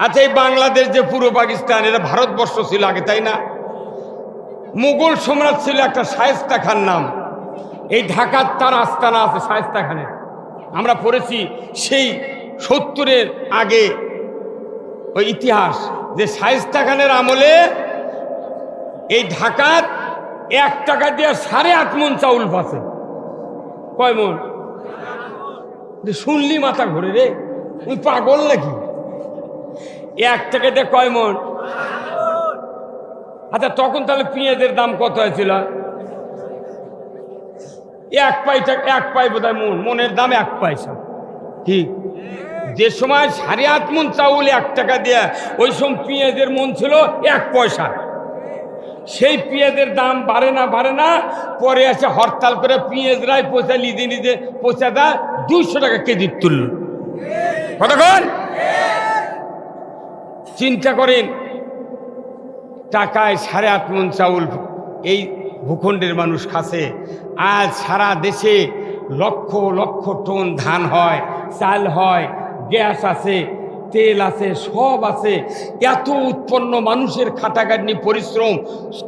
আচ্ছা, এই বাংলাদেশ যে পূর্ব পাকিস্তান, এটা ভারতবর্ষ ছিল আগে, তাই না? মুঘল সম্রাট ছিল একটা শায়েস্তা খান নাম। এই ঢাকার তার আস্তানা আছে শায়েস্তা খানের। আমরা পড়েছি সেই 70-এর আগে ওই ইতিহাস, যে শায়েস্তা খানের আমলে এই ঢাকার 1 টাকা দিয়ে 8.5 মণ চাউল পাচ্ছে। কয় মণ? শুনলি মাথা ঘুরে রে, তুই পাগল নাকি? 1 টাকা দিয়ে কয় মণ? আচ্ছা, তখন তাহলে পেঁয়াজের দাম কত হয়েছিল? 1 পাই বোধহয় মণ, মনের দাম 1 পয়সা। ঠিক যে সময় 8.5 মণ চাউল 1 টাকা দিয়ে, ওই সময় পেঁয়াজের মণ ছিল 1 পয়সা। সেই পেঁয়াজের দাম বাড়ে না, পরে এসে হরতাল করে পেঁয়াজরাই পয়সা নিজে পয়সা দেয় 200 টাকা কেজি তুলল। কতক্ষণ চিন্তা করেন, টাকায় 8.5 মণ চাউল এই ভূখণ্ডের মানুষ খাচ্ছে। আজ সারা দেশে লক্ষ লক্ষ টন ধান হয়, চাল হয়, গ্যাস আছে, তেল আছে, সব আছে। এত উৎপন্ন মানুষের খাটাখাটনি পরিশ্রম,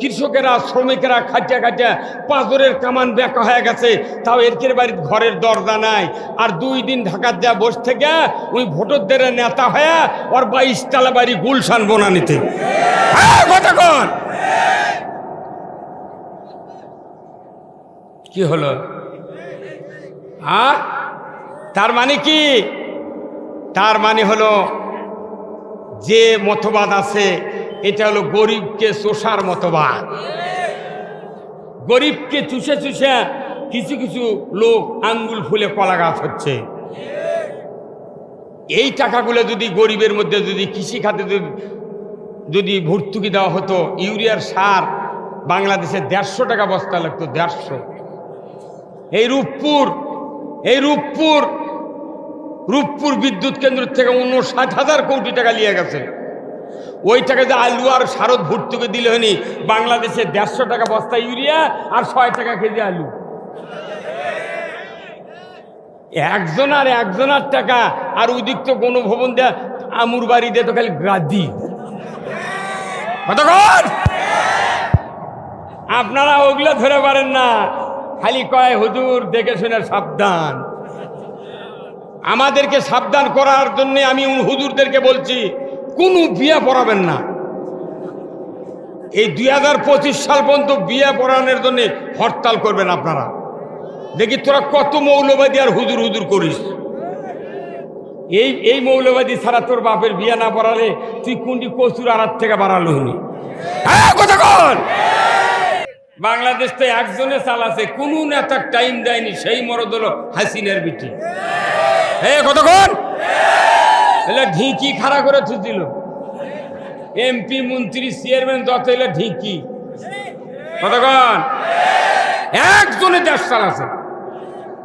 কৃষকেরা শ্রমিকেরা খাটিয়া পাঁজরের কামান বেঁকা হয়ে গেছে, তাও এরকের বাড়ির ঘরের দরজা নাই। আর 2 দিন ঢাকার দেয়া বসে থেকে ওই ভোটরদের নেতা হয়ে ওর 22 তলা বাড়ি গুলশান বনানীতে। কতক্ষণ কি হলো? তার মানে কি? তার মানে হলো যে মতবাদ আছে এটা হলো গরিবকে চোষার মতবাদ। গরিবকে চুষে কিছু কিছু লোক আঙ্গুল ফুলে কলা গাছ হচ্ছে। এই টাকাগুলো যদি গরিবের মধ্যে যদি কৃষি খাতে যদি ভর্তুকি দেওয়া হতো, ইউরিয়ার সার বাংলাদেশে 150 টাকা বস্তা লাগতো, 150। এই রূপপুর বিদ্যুৎ কেন্দ্র থেকে 59,000 কোটি টাকা নিয়ে গেছে। ওই টাকা যে আলু আর সারদ ভর্তুকি দিলে হয়নি, বাংলাদেশে 150 টাকা বস্তা ইউরিয়া আর 6 টাকা কেজি আলু। একজনার টাকা। আর ওই দিক তো কোনো ভবন দেয়া আমুর বাড়ি দিয়ে তো খালি গাদি। কতক্ষণ আপনারা ওগুলা ধরে পারেন না, খালি কয় হুজুর দেখে শুনে সাবধান। আমাদেরকে সাবধান করার জন্য আমি হুজুরদেরকে বলছি, কোনো বিয়ে পড়াবেন না। এই 2025 সাল পর্যন্ত বিয়ে পড়ানোর জন্য হরতাল করবেন আপনারা। দেখি তোরা কত মৌলবাদী আর হুজুর করিস। এই মৌলবাদী ছাড়া তোর বাপের বিয়ে না পড়ালে তুই কোনটি কচুর আড়ার থেকে বাড়ালো হনি। কতক্ষণ বাংলাদেশ তো একজনে চালাছে, কোন নেতার টাইম দেয়নি, সেই মরদ হলো হাসিনার বিটি। কতক্ষণ ঢিকি খাড়া করে থুছিল, এমপি মন্ত্রী চেয়ারম্যান যত এলো ঢিকি। কতক্ষণ একজনে দেশ চালাছে,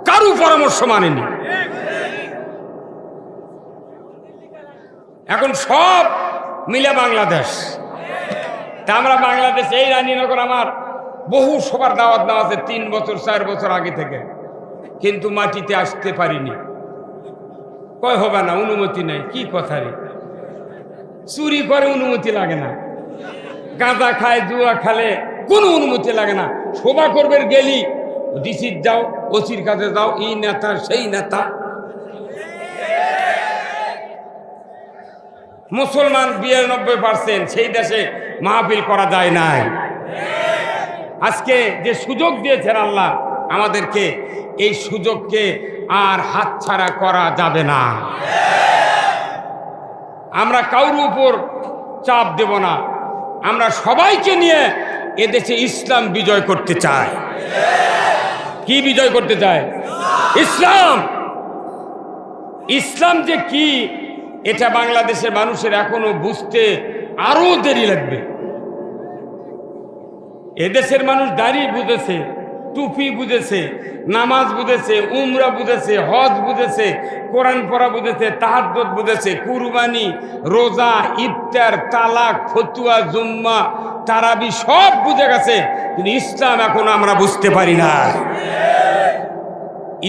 কারু পরামর্শ মানেনি। এখন সব মিলে বাংলাদেশ। তা আমরা বাংলাদেশ, এই রানীনগর আমার বহু সবার দাওয়াত দেওয়া আছে 3 বছর 4 বছর আগে থেকে, কিন্তু মাটিতে আসতে পারিনি। কয় হবে না, অনুমতি নাই। কি কথা রে? চুরি করে অনুমতি লাগে না, গাঁজা খায়, জুয়া খেলে, কোনো অনুমতি লাগে না। শোভা করবে গেলি ডিসির যাও, ওসির কাছে যাও, এই নেতা সেই নেতা। মুসলমান 92%, সেই দেশে মাহফিল করা যায় নাই। আজকে যে সুযোগ দিয়েছেন আল্লাহ আমাদেরকে, এই সুযোগকে আর হাতছাড়া করা যাবে না। আমরা কারোর উপর চাপ দেব না। আমরা সবাইকে নিয়ে এদেশে ইসলাম বিজয় করতে চাই। কি বিজয় করতে চায়? ইসলাম যে কি, এটা বাংলাদেশের মানুষের এখনো বুঝতে আরো দেরি লাগবে। এদেশের মানুষ দাড়ি বুঝেছে, টুপি বুঝেছে, নামাজ বুঝেছে, উমরা বুঝেছে, হজ বুঝেছে, কোরআন পড়া বুঝেছে, তাহাজ্জুদ বুঝেছে, কুরবানি, রোজা, ইফতার, তালাক, ফতুয়া, জুম্মা, তারাবি সব বুঝে গেছে, কিন্তু ইসলাম এখন আমরা বুঝতে পারি না।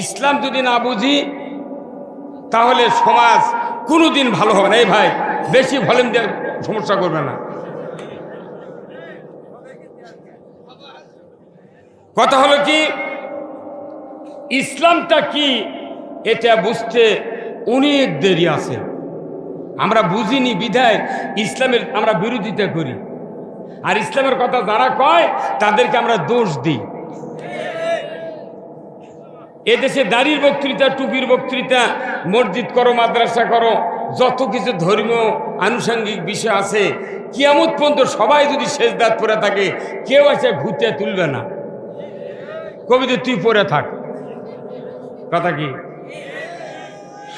ইসলাম যদি না বুঝি তাহলে সমাজ কোনোদিন ভালো হবে না। এই ভাই বেশি ভলিউম দিয়ে সমস্যা করবে না। কথা হলো কি, ইসলামটা কি এটা বুঝতে অনেক দেরি আছে। আমরা বুঝিনি বিধায় ইসলামের আমরা বিরোধিতা করি, আর ইসলামের কথা যারা কয় তাদেরকে আমরা দোষ দিই। এদেশে দাড়ির বক্তৃতা, টুপির বক্তৃতা, মসজিদ করো, মাদ্রাসা করো, যত কিছু ধর্মীয় আনুষঙ্গিক বিষয় আছে, কিয়ামত পর্যন্ত সবাই যদি সেজদাত পরে থাকে, কেউ এসে ঘুরতে তুলবে না। কবিতে তুই পরে থাক, কথা কি?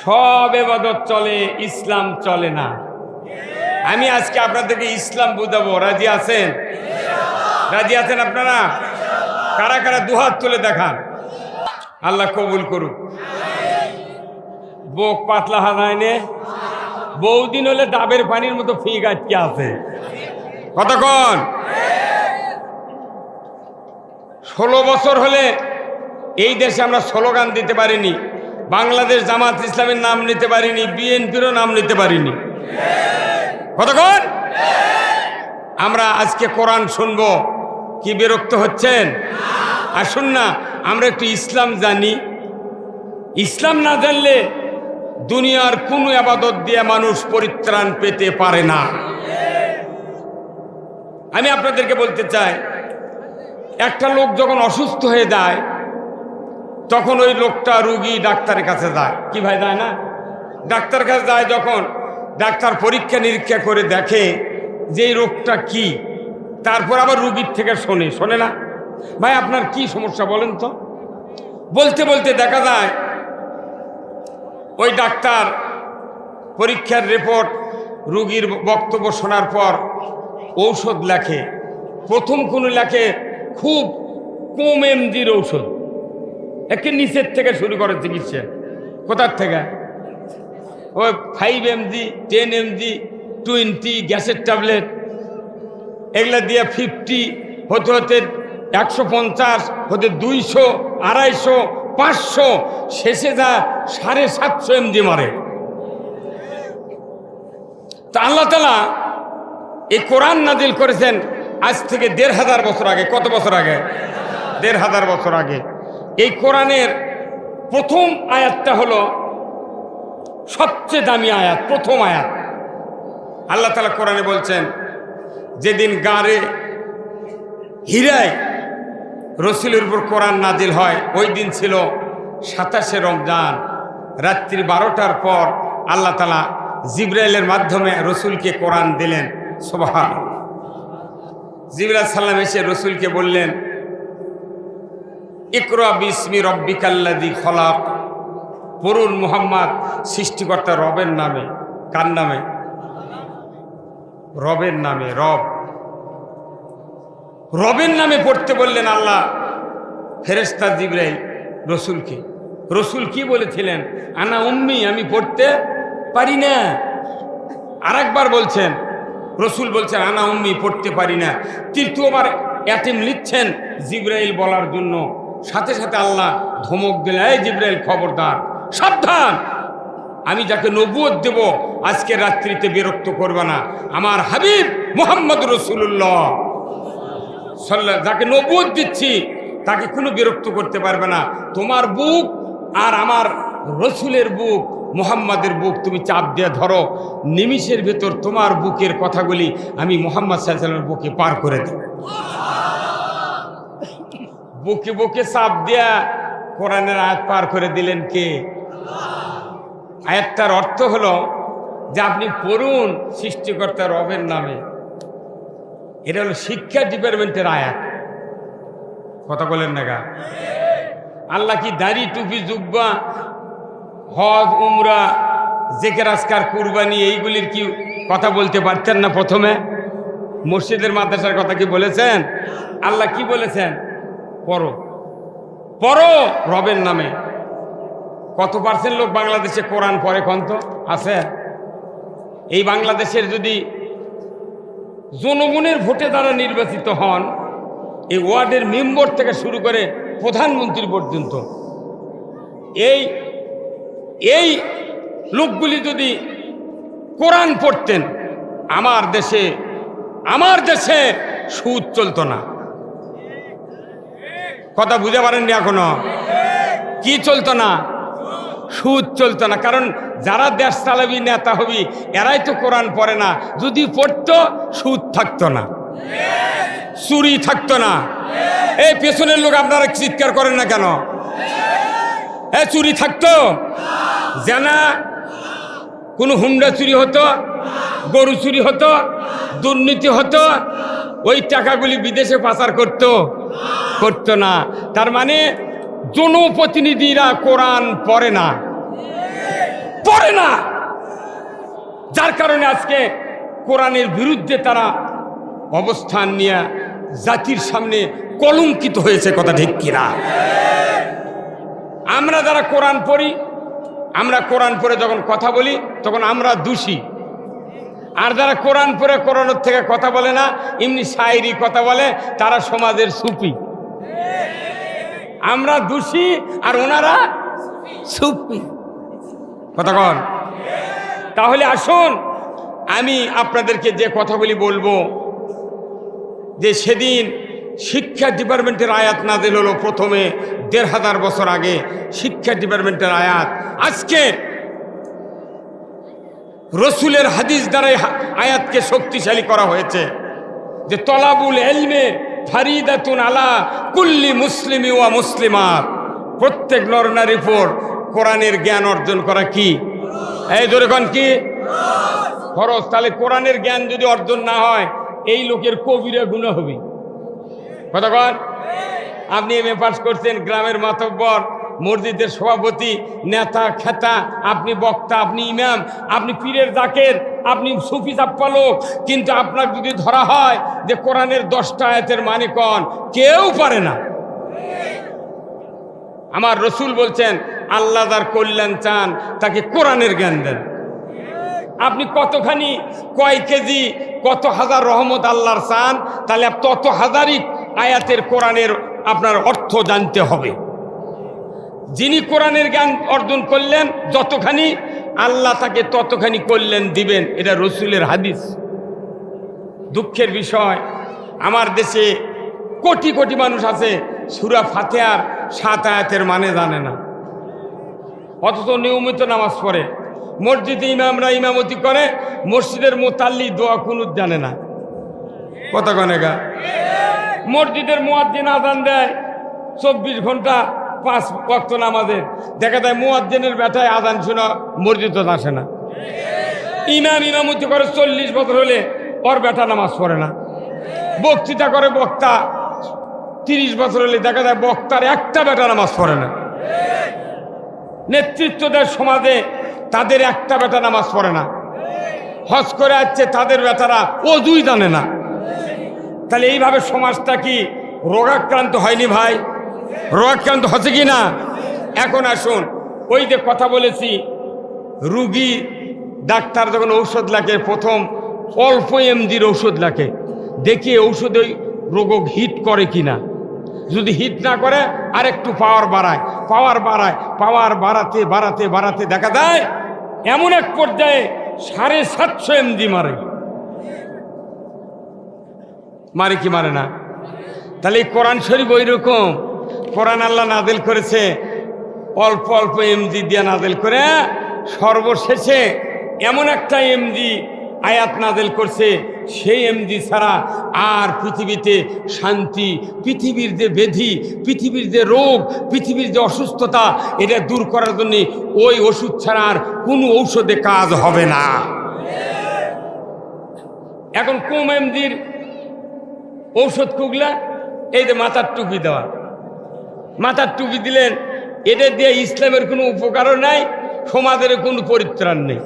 সব ইবাদত চলে, ইসলাম চলে না। আমি আজকে আপনাদেরকে ইসলাম বুঝাবো। রাজি আছেন? রাজি আছেন আপনারা? কারা কারা দুহাত তুলে দেখান। আল্লাহ কবুল করুক। বুক পাতলা হানায়নে বহুদিন হলে ডাবের পানির মতো ফিক আটকে আছে। কতক্ষণ? 16 বছর হলে এই দেশে আমরা স্লোগান দিতে পারিনি, বাংলাদেশ জামাত ইসলামের নাম নিতে পারিনি, বিএনপিরও নাম নিতে পারিনি। কতক্ষণ? আমরা আজকে কোরআন শুনবো, কি বিরক্ত হচ্ছেন? আসুন না আমরা একটু ইসলাম জানি। ইসলাম না জানলে দুনিয়ার কোনো ইবাদত দিয়ে মানুষ পরিত্রাণ পেতে পারে না। আমি আপনাদেরকে বলতে চাই, একটা লোক যখন অসুস্থ হয়ে যায় তখন ওই লোকটা রুগী ডাক্তারের কাছে যায়। কি ভাই, যায় না? ডাক্তার কাছে যায়, যখন ডাক্তার পরীক্ষা নিরীক্ষা করে দেখে যে এই রোগটা কি, তারপর আবার রুগীর থেকে শোনে না, ভাই আপনার কি সমস্যা বলেন তো। বলতে বলতে দেখা যায় ওই ডাক্তার পরীক্ষার রিপোর্ট, রুগীর বক্তব্য শোনার পর ঔষধ লেখে। প্রথম কোনো লেখে খুব কম এমজির ঔষধ, একে নিচের থেকে শুরু করে চিকিৎসা। কোথার থেকে? ওই 5 mg, 10 mg, 20 গ্যাসের ট্যাবলেট, এগুলা দিয়ে 50 হতে হতে 150 হতে 200, 250, 500, শেষে যা 750 mg মারে। তা আল্লাহ তাআলা এই কোরআন নাজিল করেছেন আজ থেকে 1500 বছর আগে। কত বছর আগে? 1500 বছর আগে। এই কোরআনের প্রথম আয়াতটা হলো সবচেয়ে দামি আয়াত, প্রথম আয়াত। আল্লাহ তাআলা কোরআনে বলছেন, যেদিন গারে হীরায় রসুলের উপর কোরআন নাজিল হয়, ওই দিন ছিল 27শে রমজান। রাত্রি 12টার পর আল্লাহ তাআলা জিবরাইলের মাধ্যমে রসুলকে কোরআন দিলেন। সুবহানাল্লাহ। জিবরাইল সাল্লাম এসে রসুলকে বললেন, ইকরা বিসমি রব্বিকাল্লাযী খলাক, পড়ুন মুহাম্মদ সৃষ্টিকর্তা রবের নামে। কার নামে? রবের নামে। রবের নামে পড়তে বললেন আল্লাহ ফেরেশতা জিবরাইল রসুলকে। রসুল কি বলেছিলেন? আনা উম্মি, আমি পড়তে পারি না। আরেকবার বলছেন, রসুল বলছেন আনা উম্মি, পড়তে পারি না। তৃতীয়বার অ্যাটেম লিখছেন জিবরাইল বলার জন্য, সাথে সাথে আল্লাহ ধমক দিলেন, এই জিবরাইল খবরদার, সাবধান, আমি যাকে নবুয়ত দেব আজকে রাত্রিতে বিরক্ত করবে না। আমার হাবিব মুহাম্মদ রাসূলুল্লাহ সাল্লাল্লাহু, যাকে নবুয়ত দিচ্ছি তাকে কোনো বিরক্ত করতে পারবে না। তোমার বুক আর আমার রসুলের বুক, মুহাম্মাদের বুক তুমি চাপ দিয়ে ধরো, নিমিষের ভেতর তোমার বুকের কথাগুলি আমি মুহাম্মদ সাল্লাল্লাহু আলাইহি ওয়াসাল্লামের বুকে পার করে দেব। বুকে বুকে চাপ দিয়া কোরআনের আয়াত পার করে দিলেন কে? আয়াতটার অর্থ হলো যে আপনি পড়ুন সৃষ্টিকর্তা রবের নামে। এটা হলো শিক্ষা ডিপার্টমেন্টের আয়াত। কথা বলেন না গা? আল্লাহ কি দাড়ি, টুপি, জুব্বা, হজ, উমরা, জেকের আজকার, কুরবানি এইগুলির কি কথা বলতে পারতেন না? প্রথমে মসজিদের মাদ্রাসার কথা কি বলেছেন? আল্লাহ কি বলেছেন? পড়ো, পড়ো রবের নামে। কত পার্সেন্ট লোক বাংলাদেশে কোরআন পড়ে কোন তো আছে? এই বাংলাদেশের যদি জনগণের ভোটে দ্বারা নির্বাচিত হন, এই ওয়ার্ডের মেম্বার থেকে শুরু করে প্রধানমন্ত্রী পর্যন্ত, এই লোকগুলি যদি কোরআন পড়তেন। আমার দেশে সুদ চলতো না। কথা বুঝতে পারেননি এখনো? কি চলতো না? সুদ চলতো না। কারণ যারা দেশ চালাবি, নেতা হবি, এরাই তো কোরআন পড়ে না। যদি পড়তো সুদ থাকতো না, চুরি থাকতো না। এই পেছনের লোক আপনারা চিৎকার করেন না কেন? চুরি থাকতো? জানা কোনো হুন্ডা চুরি হতো, গরু চুরি হতো, দুর্নীতি হতো, ওই টাকাগুলি বিদেশে পাচার করতো না। তার মানে জনপ্রতিনিধিরা কোরআন পড়ে না। যার কারণে আজকে কোরআনের বিরুদ্ধে তারা অবস্থান নিয়ে জাতির সামনে কলঙ্কিত হয়েছে। কথা ঠিক কিনা? আমরা যারা কোরআন পড়ি, আমরা কোরআন পড়ে যখন কথা বলি তখন আমরা দোষী। আর যারা কোরআন পড়ে কোরআনের থেকে কথা বলে না, এমনি শায়েরি কথা বলে, তারা সমাজের সুফি। আমরা দোষী আর ওনারা সুফি। কথা কন। তাহলে আসুন আমি আপনাদেরকে যে কথাগুলি বলবো, যে সেদিন শিক্ষা ডিপার্টমেন্টের আয়াত নাযিল হলো প্রথমে ১৫০০ বছর আগে। শিক্ষা ডিপার্টমেন্টের আয়াত আজকে রসুলের হাদিস দ্বারাই আয়াতকে শক্তিশালী করা হয়েছে, যে তলাবুল ইলমে ফারিদাতুন আলা কুল্লি মুসলিমি ওয়া মুসলিমাত। প্রত্যেক নরনারীর উপর কোরআনের জ্ঞান অর্জন করা কি? এই ধরে কোন কি ফরজ। তাহলে কোরআনের জ্ঞান যদি অর্জন না হয়, এই লোকের কবিরা গুনাহ হবে। কথা কন। আপনি এমএ পাস করছেন, গ্রামের মাতব্বর, মসজিদের সভাপতি, নেতা খেতা, আপনি বক্তা, আপনি ইমাম, আপনি পীরের জাকের, আপনি সুফি চাপ্পালোক, কিন্তু আপনার যদি ধরা হয় যে কোরআনের 10টা আয়াতের মানে কন, কেউ পারে না। আমার রসুল বলছেন, আল্লাহ যার কল্যাণ চান তাকে কোরআনের জ্ঞান দেন। আপনি কতখানি, কয় কেজি, কত হাজার রহমত আল্লাহর চান, তাহলে তত হাজারই আয়াতের কোরআনের আপনার অর্থ জানতে হবে। যিনি কোরআনের জ্ঞান অর্জন করলেন যতখানি, আল্লাহ তাকে ততখানি কল্যাণ দিবেন। এটা রসুলের হাদিস। দুঃখের বিষয়, আমার দেশে কোটি কোটি মানুষ আছে সূরা ফাতিহার 7 আয়াতের মানে জানে না, অথচ নিয়মিত নামাজ পড়ে। মসজিদে ইমামরা ইমামতি করে, মসজিদের মুতাল্লি দোয়া কুনুত জানে না। কথা কনেগা। মসজিদের মুয়াজ্জিন আযান দেয় 24 ঘন্টা 5 ওয়াক্ত নামাজের, দেখা যায় মুয়াজ্জিনের বেটায় আযান শোনা মসজিদে আসে না। ইমাম ইমামতি করে 40 বছর হলে ওর বেটা নামাজ পড়ে না। বক্তৃতা করে বক্তা, 30 বছর হলে দেখা যায় বক্তার একটা বেটা নামাজ পড়ে না। নেতৃত্ব দেয় সমাজে, তাদের একটা বেটা নামাজ পড়ে না। হজ করে আসছে, তাদের বেটারা ওযুই জানে না। তাহলে এইভাবে সমাজটা কি রোগাক্রান্ত হয়নি ভাই? রোগাক্রান্ত হচ্ছে কি না? এখন আসুন, ওই যে কথা বলেছি, রুগী ডাক্তার যখন ঔষধ লাগে, প্রথম অল্প এমজির ঔষধ লাগে, দেখি ঔষধ ওই রোগ হিট করে কিনা। যদি হিট না করে আর একটু পাওয়ার বাড়াতে দেখা যায় এমন এক পর্যায়ে 750 এমজি মারে কি মারে না? তাহলে এই কোরআন শরীফ ওই রকম। কোরআন আল্লাহ নাযিল করেছে অল্প অল্প এমজি দিয়ে নাযিল করে, সর্বশেষে এমন একটা এমজি আয়াত নাযিল করছে, সেই এমজি ছাড়া আর পৃথিবীতে শান্তি, পৃথিবীর যে ব্যাধি, পৃথিবীর যে রোগ, পৃথিবীর যে অসুস্থতা, এটা দূর করার জন্য ওই ওষুধ ছাড়া আর কোনো ঔষধে কাজ হবে না। এখন কম এমজির ঔষধ কুগলা, এই যে মাথার টুপি দেওয়া, মাথার টুপি দিলেন, এটা দিয়ে ইসলামের কোনো উপকারও নাই, সমাজের কোনো পরিত্রাণ নেই।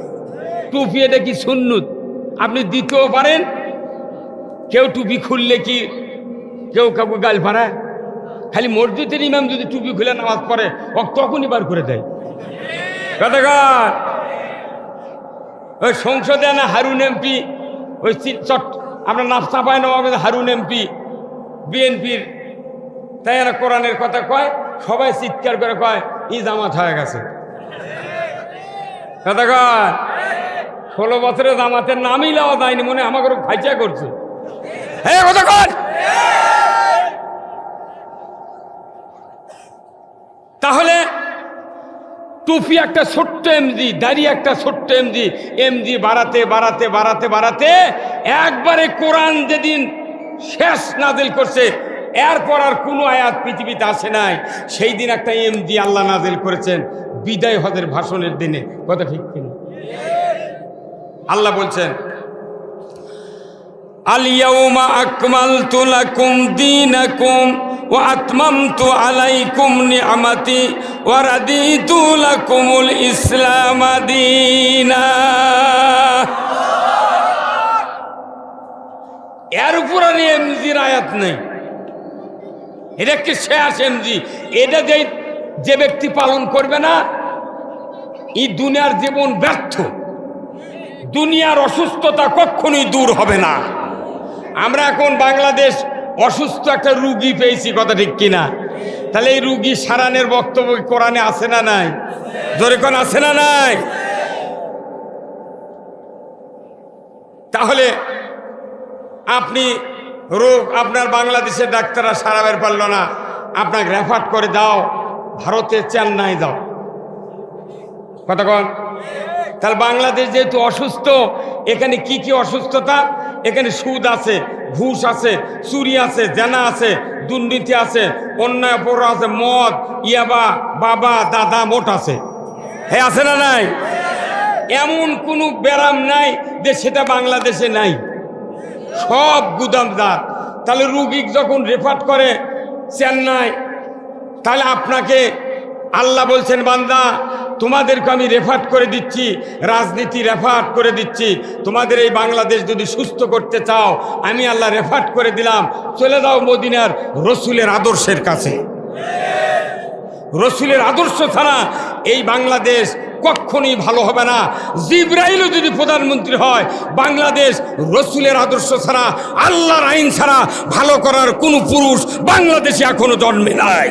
টুপি এটা কি সুন্নত? আপনি দিতেও পারেন। কেউ টুপি খুললে কি কেউ কাউকে গাল ফাড়ায়? খালি মসজিদের ইমাম যদি টুপি খুলে নামাজ পড়ে, তখনই বার করে দেয়। ওই সংসদে না হারুন এমপি, ওই আপনার নাস্তা পায় না, হারুন এমপি বিএনপির, তাই এরা কোরআনের কথা কয়, সবাই চিৎকার করে কয় ই জামাত হয়ে গেছে। কথা কয় 16 বছরে জামাতের নামই লওয়া যায়নি, মনে আমাকে খাইচা করছে। হ্যাঁ কথা কর। তাহলে টুপি একটা ছোট্ট এমজি, দাড়ি একটা ছোট্ট এমজি, এমজি বাড়াতে বাড়াতে বাড়াতে বাড়াতে একবারে কোরআন যেদিন শেষ নাজিল করছে, এরপর আর কোনো আয়াত পৃথিবীতে আসে নাই, সেই দিন একটা এমজি আল্লাহ নাজিল করেছেন বিদায় হজের ভাষণের দিনে। কথা ঠিক কিনা? আল্লাহ বলছেন আল ইয়াউমা আকমালতু লাকুম দীনাকুম ওয়া আতমামতু আলাইকুম নি'মাতি ওয়া রাদিতু লাকুমুল ইসলাম দীনা। এর উপর এমজির আয়াত নেই, এটা কি শেষ এমজি। এটা যে ব্যক্তি পালন করবে না, এই দুনিয়ার জীবন ব্যর্থ, দুনিয়ার অসুস্থতা কখনোই দূর হবে না। আমরা এখন বাংলাদেশ অসুস্থ একটা রুগী পেয়েছি, কথা ঠিক কিনা? তাহলে এই রুগী সারানের বক্তব্য কোরআনে আছে না নাই? জোরে কোন আছে না নাই? তাহলে আপনি রোগ আপনার বাংলাদেশের ডাক্তাররা সারাবের পারল না, আপনাকে রেফার করে দাও ভারতে, চেন্নাই যাও। কথা কন। তাহলে বাংলাদেশ যেহেতু অসুস্থ, এখানে কি কি অসুস্থতা? এখানে সুদ আছে, ঘুষ আছে, চুরি আছে, জেনা আছে, দুর্নীতি আছে, অন্যায় অপরাধ আছে, মদ, ইয়াবা, বাবা দাদা মোট আছে। হ্যাঁ আছে না নাই? এমন কোনো ব্যারাম নাই যে সেটা বাংলাদেশে নাই, সব গুদামদার। তাহলে রুগী যখন রেফার করে চেন্নাই, তাহলে আপনাকে আল্লাহ বলছেন বান্দা তোমাদেরকে আমি রেফার করে দিচ্ছি, রাজনীতি রেফার করে দিচ্ছি, তোমাদের এই বাংলাদেশ যদি সুস্থ করতে চাও আমি আল্লাহ রেফার করে দিলাম, চলে যাও মদিনার রসুলের আদর্শের কাছে। রসুলের আদর্শ ছাড়া এই বাংলাদেশ কখনোই ভালো হবে না। জিবরাইলও যদি প্রধানমন্ত্রী হয়, বাংলাদেশ রসুলের আদর্শ ছাড়া, আল্লাহর আইন ছাড়া ভালো করার কোনো পুরুষ বাংলাদেশে এখনো জন্মে নাই।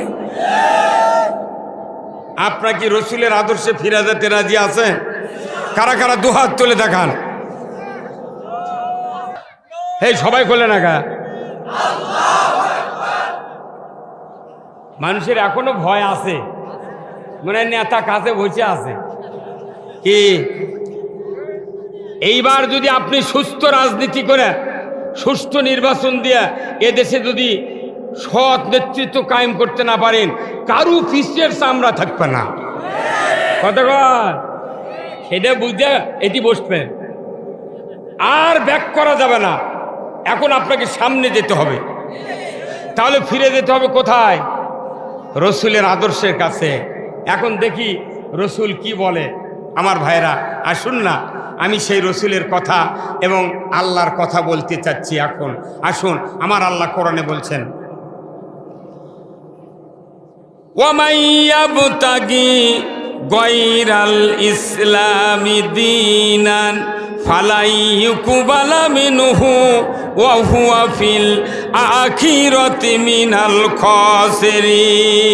আপনার কি রসুলের আদর্শে ফিরে যেতে রাজি আছেন? কারা কারা দুহাত তুলে দেখান। এই সবাই বলে না গা। মানুষের এখনো ভয় আছে, মানে নেতা কাছে বসে আছে কি। এইবার যদি আপনি সুস্থ রাজনীতি করে, সুষ্ঠু নির্বাচন দিয়ে এদেশে যদি সৎ নেতৃত্ব কায়েম করতে না পারেন, কারু পিছের চামড়া থাকবে না। কতক্ষণ সেটা বুঝে এটি বসবেন, আর ব্যাক করা যাবে না। এখন আপনাকে সামনে যেতে হবে। তাহলে ফিরে যেতে হবে কোথায়? রসুলের আদর্শের কাছে। এখন দেখি রসুল কি বলে। আমার ভাইরা আসুন না, আমি সেই রসুলের কথা এবং আল্লাহর কথা বলতে চাচ্ছি। এখন আসুন, আমার আল্লাহ কোরআনে বলছেন ওয়ামান ইয়াবতাগি গায়রাল ইসলামি দীনান ফালাই ইউকবালা মিনহু ওয়া হুয়া ফিল আখিরাতি মিনাল খাসিরিন।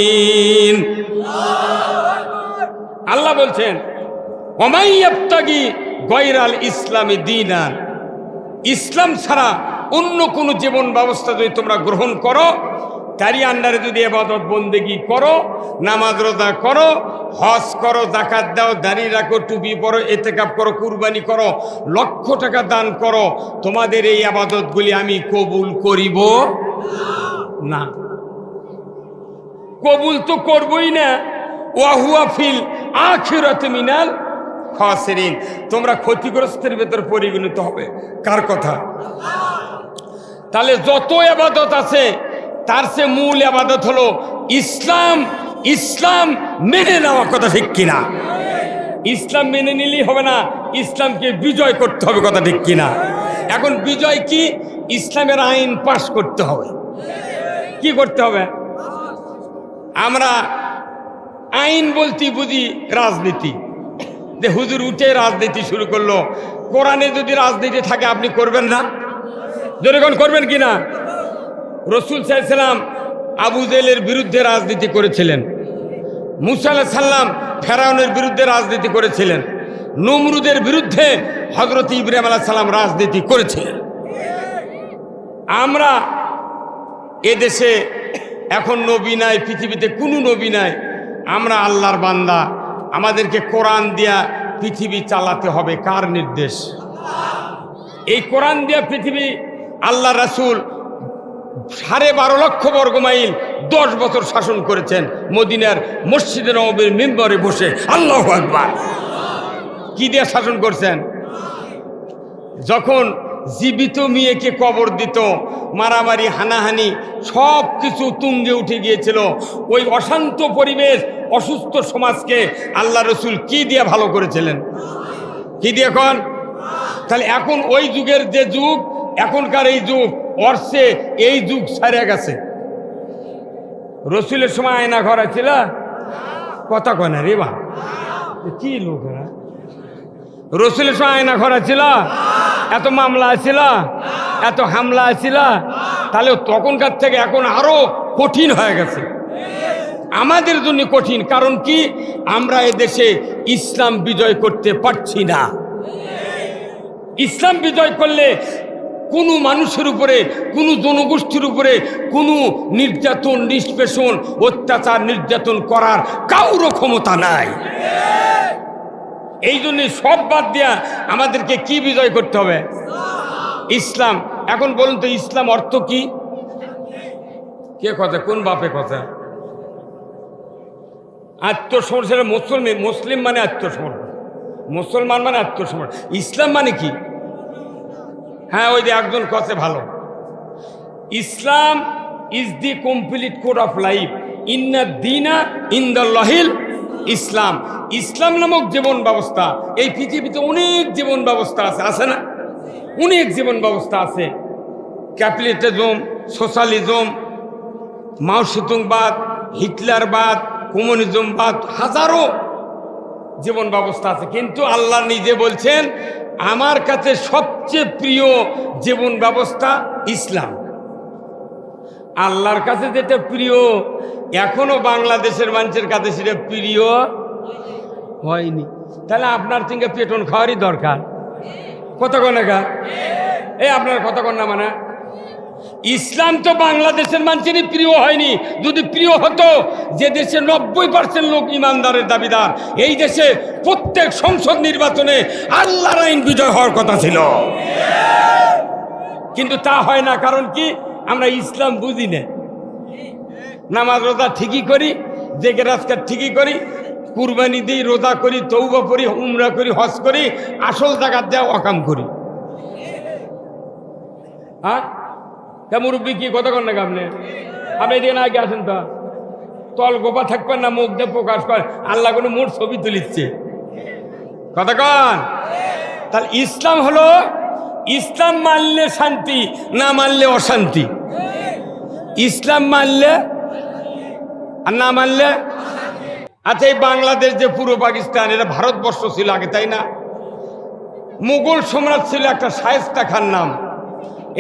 আল্লাহ বলছেন ওয়ামান ইয়াবতাগি গায়রাল ইসলামি দীনান, ইসলাম ছাড়া অন্য কোনো জীবন ব্যবস্থা যদি তোমরা গ্রহণ করো, তারই আন্ডারে যদি ইবাদত বন্দেগি করো, নামাজ রোজা করো, হজ করো, যাকাত দাও, দাঁড়িয়ে রাখো, টুপি পরো, ইতিকাফ করো, কুরবানি করো, লক্ষ টাকা দান করো, তোমাদের এই ইবাদতগুলি আমি কবুল করিব না। কবুল তো করবই না। ওয়া হুয়া ফিল আখিরাতি মিনাল খাসিরিন, তোমরা ক্ষতিগ্রস্তের ভেতর পরিগণিত হবে। কার কথা? তাহলে যত ইবাদত আছে তার সে মূল ইবাদত হলো ইসলাম। ইসলাম মেনে নেওয়া, কথা ঠিক কিনা? ইসলাম মেনে নিলেই হবে না, ইসলামকে বিজয় করতে হবে, কথা ঠিক কিনা? এখন বিজয় কি? ইসলামের আইন পাশ করতে হবে। কি করতে হবে? আমরা আইন বলতে বুঝি রাজনীতি, যে হুজুর উঠে রাজনীতি শুরু করলো। কোরআনে যদি রাজনীতি থাকে আপনি করবেন না? যখন করবেন কিনা? রসুল সাল্লাল্লাহু আলাইহি ওয়াসাল্লাম আবু জেহেলের বিরুদ্ধে রাজনীতি করেছিলেন, মুসা আলাইহিস সালাম ফেরাউনের বিরুদ্ধে রাজনীতি করেছিলেন, নমরুদের বিরুদ্ধে হযরত ইব্রাহিম আলাইহিস সালাম রাজনীতি করেছিলেন। আমরা এদেশে এখন নবী নাই, পৃথিবীতে কোনো নবী নাই, আমরা আল্লাহর বান্দা। আমাদেরকে কোরআন দিয়া পৃথিবী চালাতে হবে। কার নির্দেশ? এই কোরআন দিয়া পৃথিবী আল্লাহ রাসূল 12.5 লক্ষ বর্গ মাইল 10 বছর শাসন করেছেন মদিনার মসজিদে নববীর মিম্বরে বসে। আল্লাহু আকবার। কি দিয়ে শাসন করছেন? যখন জীবিত মেয়েকে কবর দিত, মারামারি হানাহানি সব কিছু তুঙ্গে উঠে গিয়েছিল, ওই অশান্ত পরিবেশ, অসুস্থ সমাজকে আল্লাহ রসুল কি দিয়ে ভালো করেছিলেন? কি দিয়ে? এখন তাহলে এখন ওই যুগের যে যুগ, এখনকার এই যুগ, অর্শে এই যুগ ছাড়িয়ে গেছে। রসুলের সময় আয়না ঘর ছিল? কথা কয় না রে বা, কি লোকেরা। রসুলের সময় আয়না ঘর ছিল? এত মামলা আছিল, এত হামলা আছিল? তাহলে তখনকার থেকে এখন আরো কঠিন হয়ে গেছে, আমাদের জন্য কঠিন। কারণ কি? আমরা এদেশে ইসলাম বিজয় করতে পারছি না। ইসলাম বিজয় করলে কোনো মানুষের উপরে, কোনো জনগোষ্ঠীর উপরে কোনো নির্যাতন, নিষ্পেষণ, অত্যাচার, নির্যাতন করার কারো ক্ষমতা নাই। এই জন্য সব বাদ দিয়া আমাদেরকে কি বিজয় করতে হবে? ইসলাম। এখন বলুন তো, ইসলাম অর্থ কি? কে কথা? কোন বাপে কথা? আত্মসমর্পণ। মুসলিম মানে আত্মসমর্পণ, মুসলমান মানে আত্মসমর্পণ। ইসলাম মানে কি? হ্যাঁ, ওই যে একজন কথা ভালো, Islam is the complete code of life, ইন্না দীনা ইনদাল্লাহিল ইসলাম। ইসলাম নামক জীবন ব্যবস্থা, এই পৃথিবীতে অনেক জীবন ব্যবস্থা আছে, আছে না? অনেক জীবন ব্যবস্থা আছে। ক্যাপিটালিজম, সোশ্যালিজম, মাওসেতুংবাদ, হিটলারবাদ, কমিউনিজমবাদ, হাজারো জীবন ব্যবস্থা আছে। কিন্তু আল্লাহ নিজে বলছেন, আমার কাছে সবচেয়ে প্রিয় জীবন ব্যবস্থা ইসলাম। আল্লাহর কাছে যেটা প্রিয়, এখনো বাংলাদেশের মানুষের কাছে সেটা প্রিয় হয়নি। তাহলে আপনার সঙ্গে পেটন খাওয়ারই দরকার। কতক্ষণ একা এই আপনার কতক্ষণ না, মানে ইসলাম তো বাংলাদেশের মানুষেরই প্রিয় হয়নি। যদি প্রিয় হতো, যে দেশে 90% লোক ইমানদারের দাবিদার, এই দেশে প্রত্যেক সংসদ নির্বাচনে আল্লাহর আইন বিজয় হওয়ার কথা ছিল। কিন্তু তা হয় না। কারণ কি? আমরা ইসলাম বুঝি না। নামাজ রোজা ঠিকই করি, জেগে রাজকার ঠিকই করি, কুরবানি দিই, রোজা করি, তওবা করি, উমরা করি, হজ করি, আসল জাকাত দেওয়া অকাম করি। হ্যাঁ, তা মুরব্বী কি কতক্ষণ না? আপনি এদিকে না আগে আসেন তো, তল গোপা থাকবেন না, মুখ দিয়ে প্রকাশ করেন। আল্লাহ কোনো মোট ছবি তুলিচ্ছে কতক্ষণ। তাহলে ইসলাম হলো, ইসলাম মানলে শান্তি, না মানলে অশান্তি। ইসলাম মানলে আর না মানলে। আচ্ছা, এই বাংলাদেশ যে পূর্ব পাকিস্তান, এটা ভারতবর্ষ ছিল আগে, তাই না? মুঘল সম্রাট ছিল একটা শায়েস্তা খান নাম।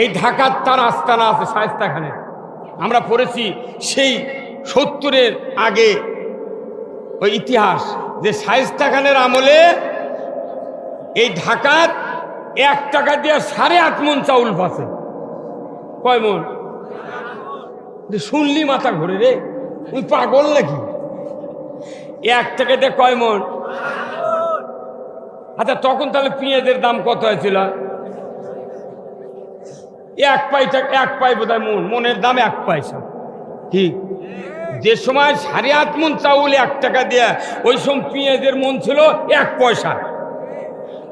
এই ঢাকার তার আস্তানা আছে শায়েস্তা খানের। আমরা পড়েছি সেই 70-এর আগে ওই ইতিহাস, যে শায়েস্তা খানের আমলে এই ঢাকার 1 টাকা দিয়ে 8.5 মণ চাউল পাচ্ছে। কয় মণ? শুনলি মাথা ঘুরে রে, তুই পাগল নাকি? 1 টাকা দিয়ে কয় মণ? আচ্ছা, তখন তাহলে পেঁয়াজের দাম কত হয়েছিল? 1 পাই বোধহয় মন, মনের দাম 1 পয়সা। কি? যে সময় 8.5 মণ চাউল 1 টাকা দিয়ে, ওই সময় পেঁয়াজের মন ছিল 1 পয়সা।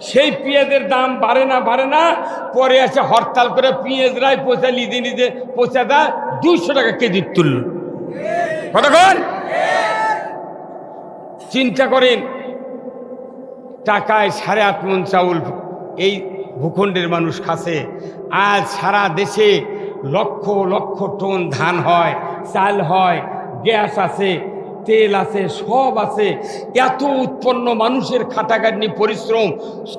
সেই পেঁয়াজের দাম বাড়ে না, পরে এসে হরতাল করে পেঁয়াজরাই পয়সা নিজে নিজে পয়সা দেয়, 200 টাকা কেজি তুলল। কতক্ষণ? চিন্তা করেন, টাকায় 8.5 মণ চাউল এই ভূখণ্ডের মানুষ খাচ্ছে। আজ সারা দেশে লক্ষ লক্ষ টন ধান হয়, চাল হয়, গ্যাস আছে, তেল আছে, সব আছে। এত উৎপন্ন, মানুষের খাটাখাটনি, পরিশ্রম,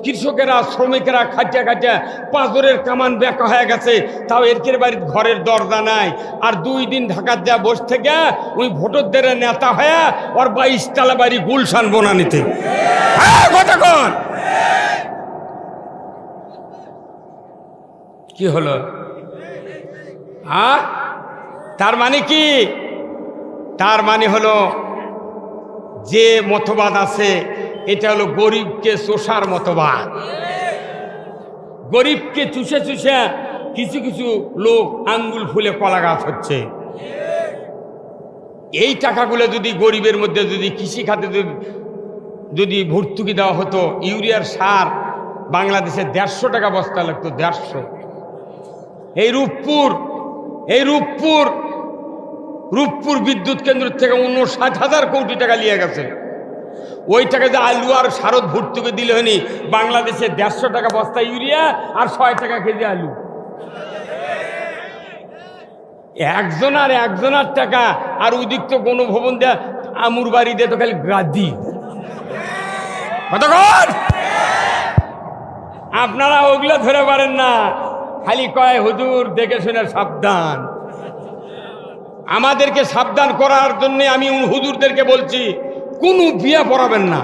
কৃষকেরা, শ্রমিকেরা খাটিয়া পাঁজরের কামান বেঁকা হয়ে গেছে। তাও এর বাড়ির ঘরের দরজা নাই। আর 2 দিন ঢাকার যা বসে থেকে ওই ভোটারদের নেতা হয়ে ওর 22 তলা বাড়ি গুলশান বনানীতে। হ্যাঁ, কতক্ষণ? কি হলো? আর তার মানে কি? তার মানে হলো যে মতবাদ আছে এটা হলো গরিবকে চোষার মতবাদ। গরিবকে চুষে চুষে কিছু কিছু লোক আঙ্গুল ফুলে কলা গাছ হচ্ছে। এই টাকাগুলো যদি গরিবের মধ্যে যদি কৃষি খাতে যদি ভর্তুকি দেওয়া হতো, ইউরিয়ার সার বাংলাদেশে 150 টাকা বস্তা লাগতো, 150। এই রূপপুর বিদ্যুৎ কেন্দ্র থেকে 59,000 কোটি টাকা নিয়ে গেছে। ওই টাকা যে আলু আর সারদ ভর্তুকি দিলে হয়নি, বাংলাদেশে 150 টাকা বস্তা ইউরিয়া আর 6 টাকা কেজি আলু। একজনার টাকা। আর ওদিক তো কোনো ভবন দেয়া আমুর বাড়ি দিয়ে তো খালি গাদি। কতক্ষণ আপনারা ওগুলো ধরে পারেন না, খালি কয় হুজুর দেখে শুনে সাবধান। আমাদেরকে সাবধান করার জন্য আমি হুজুরদেরকে বলছি, কোনো বিয়ে পড়াবেন না।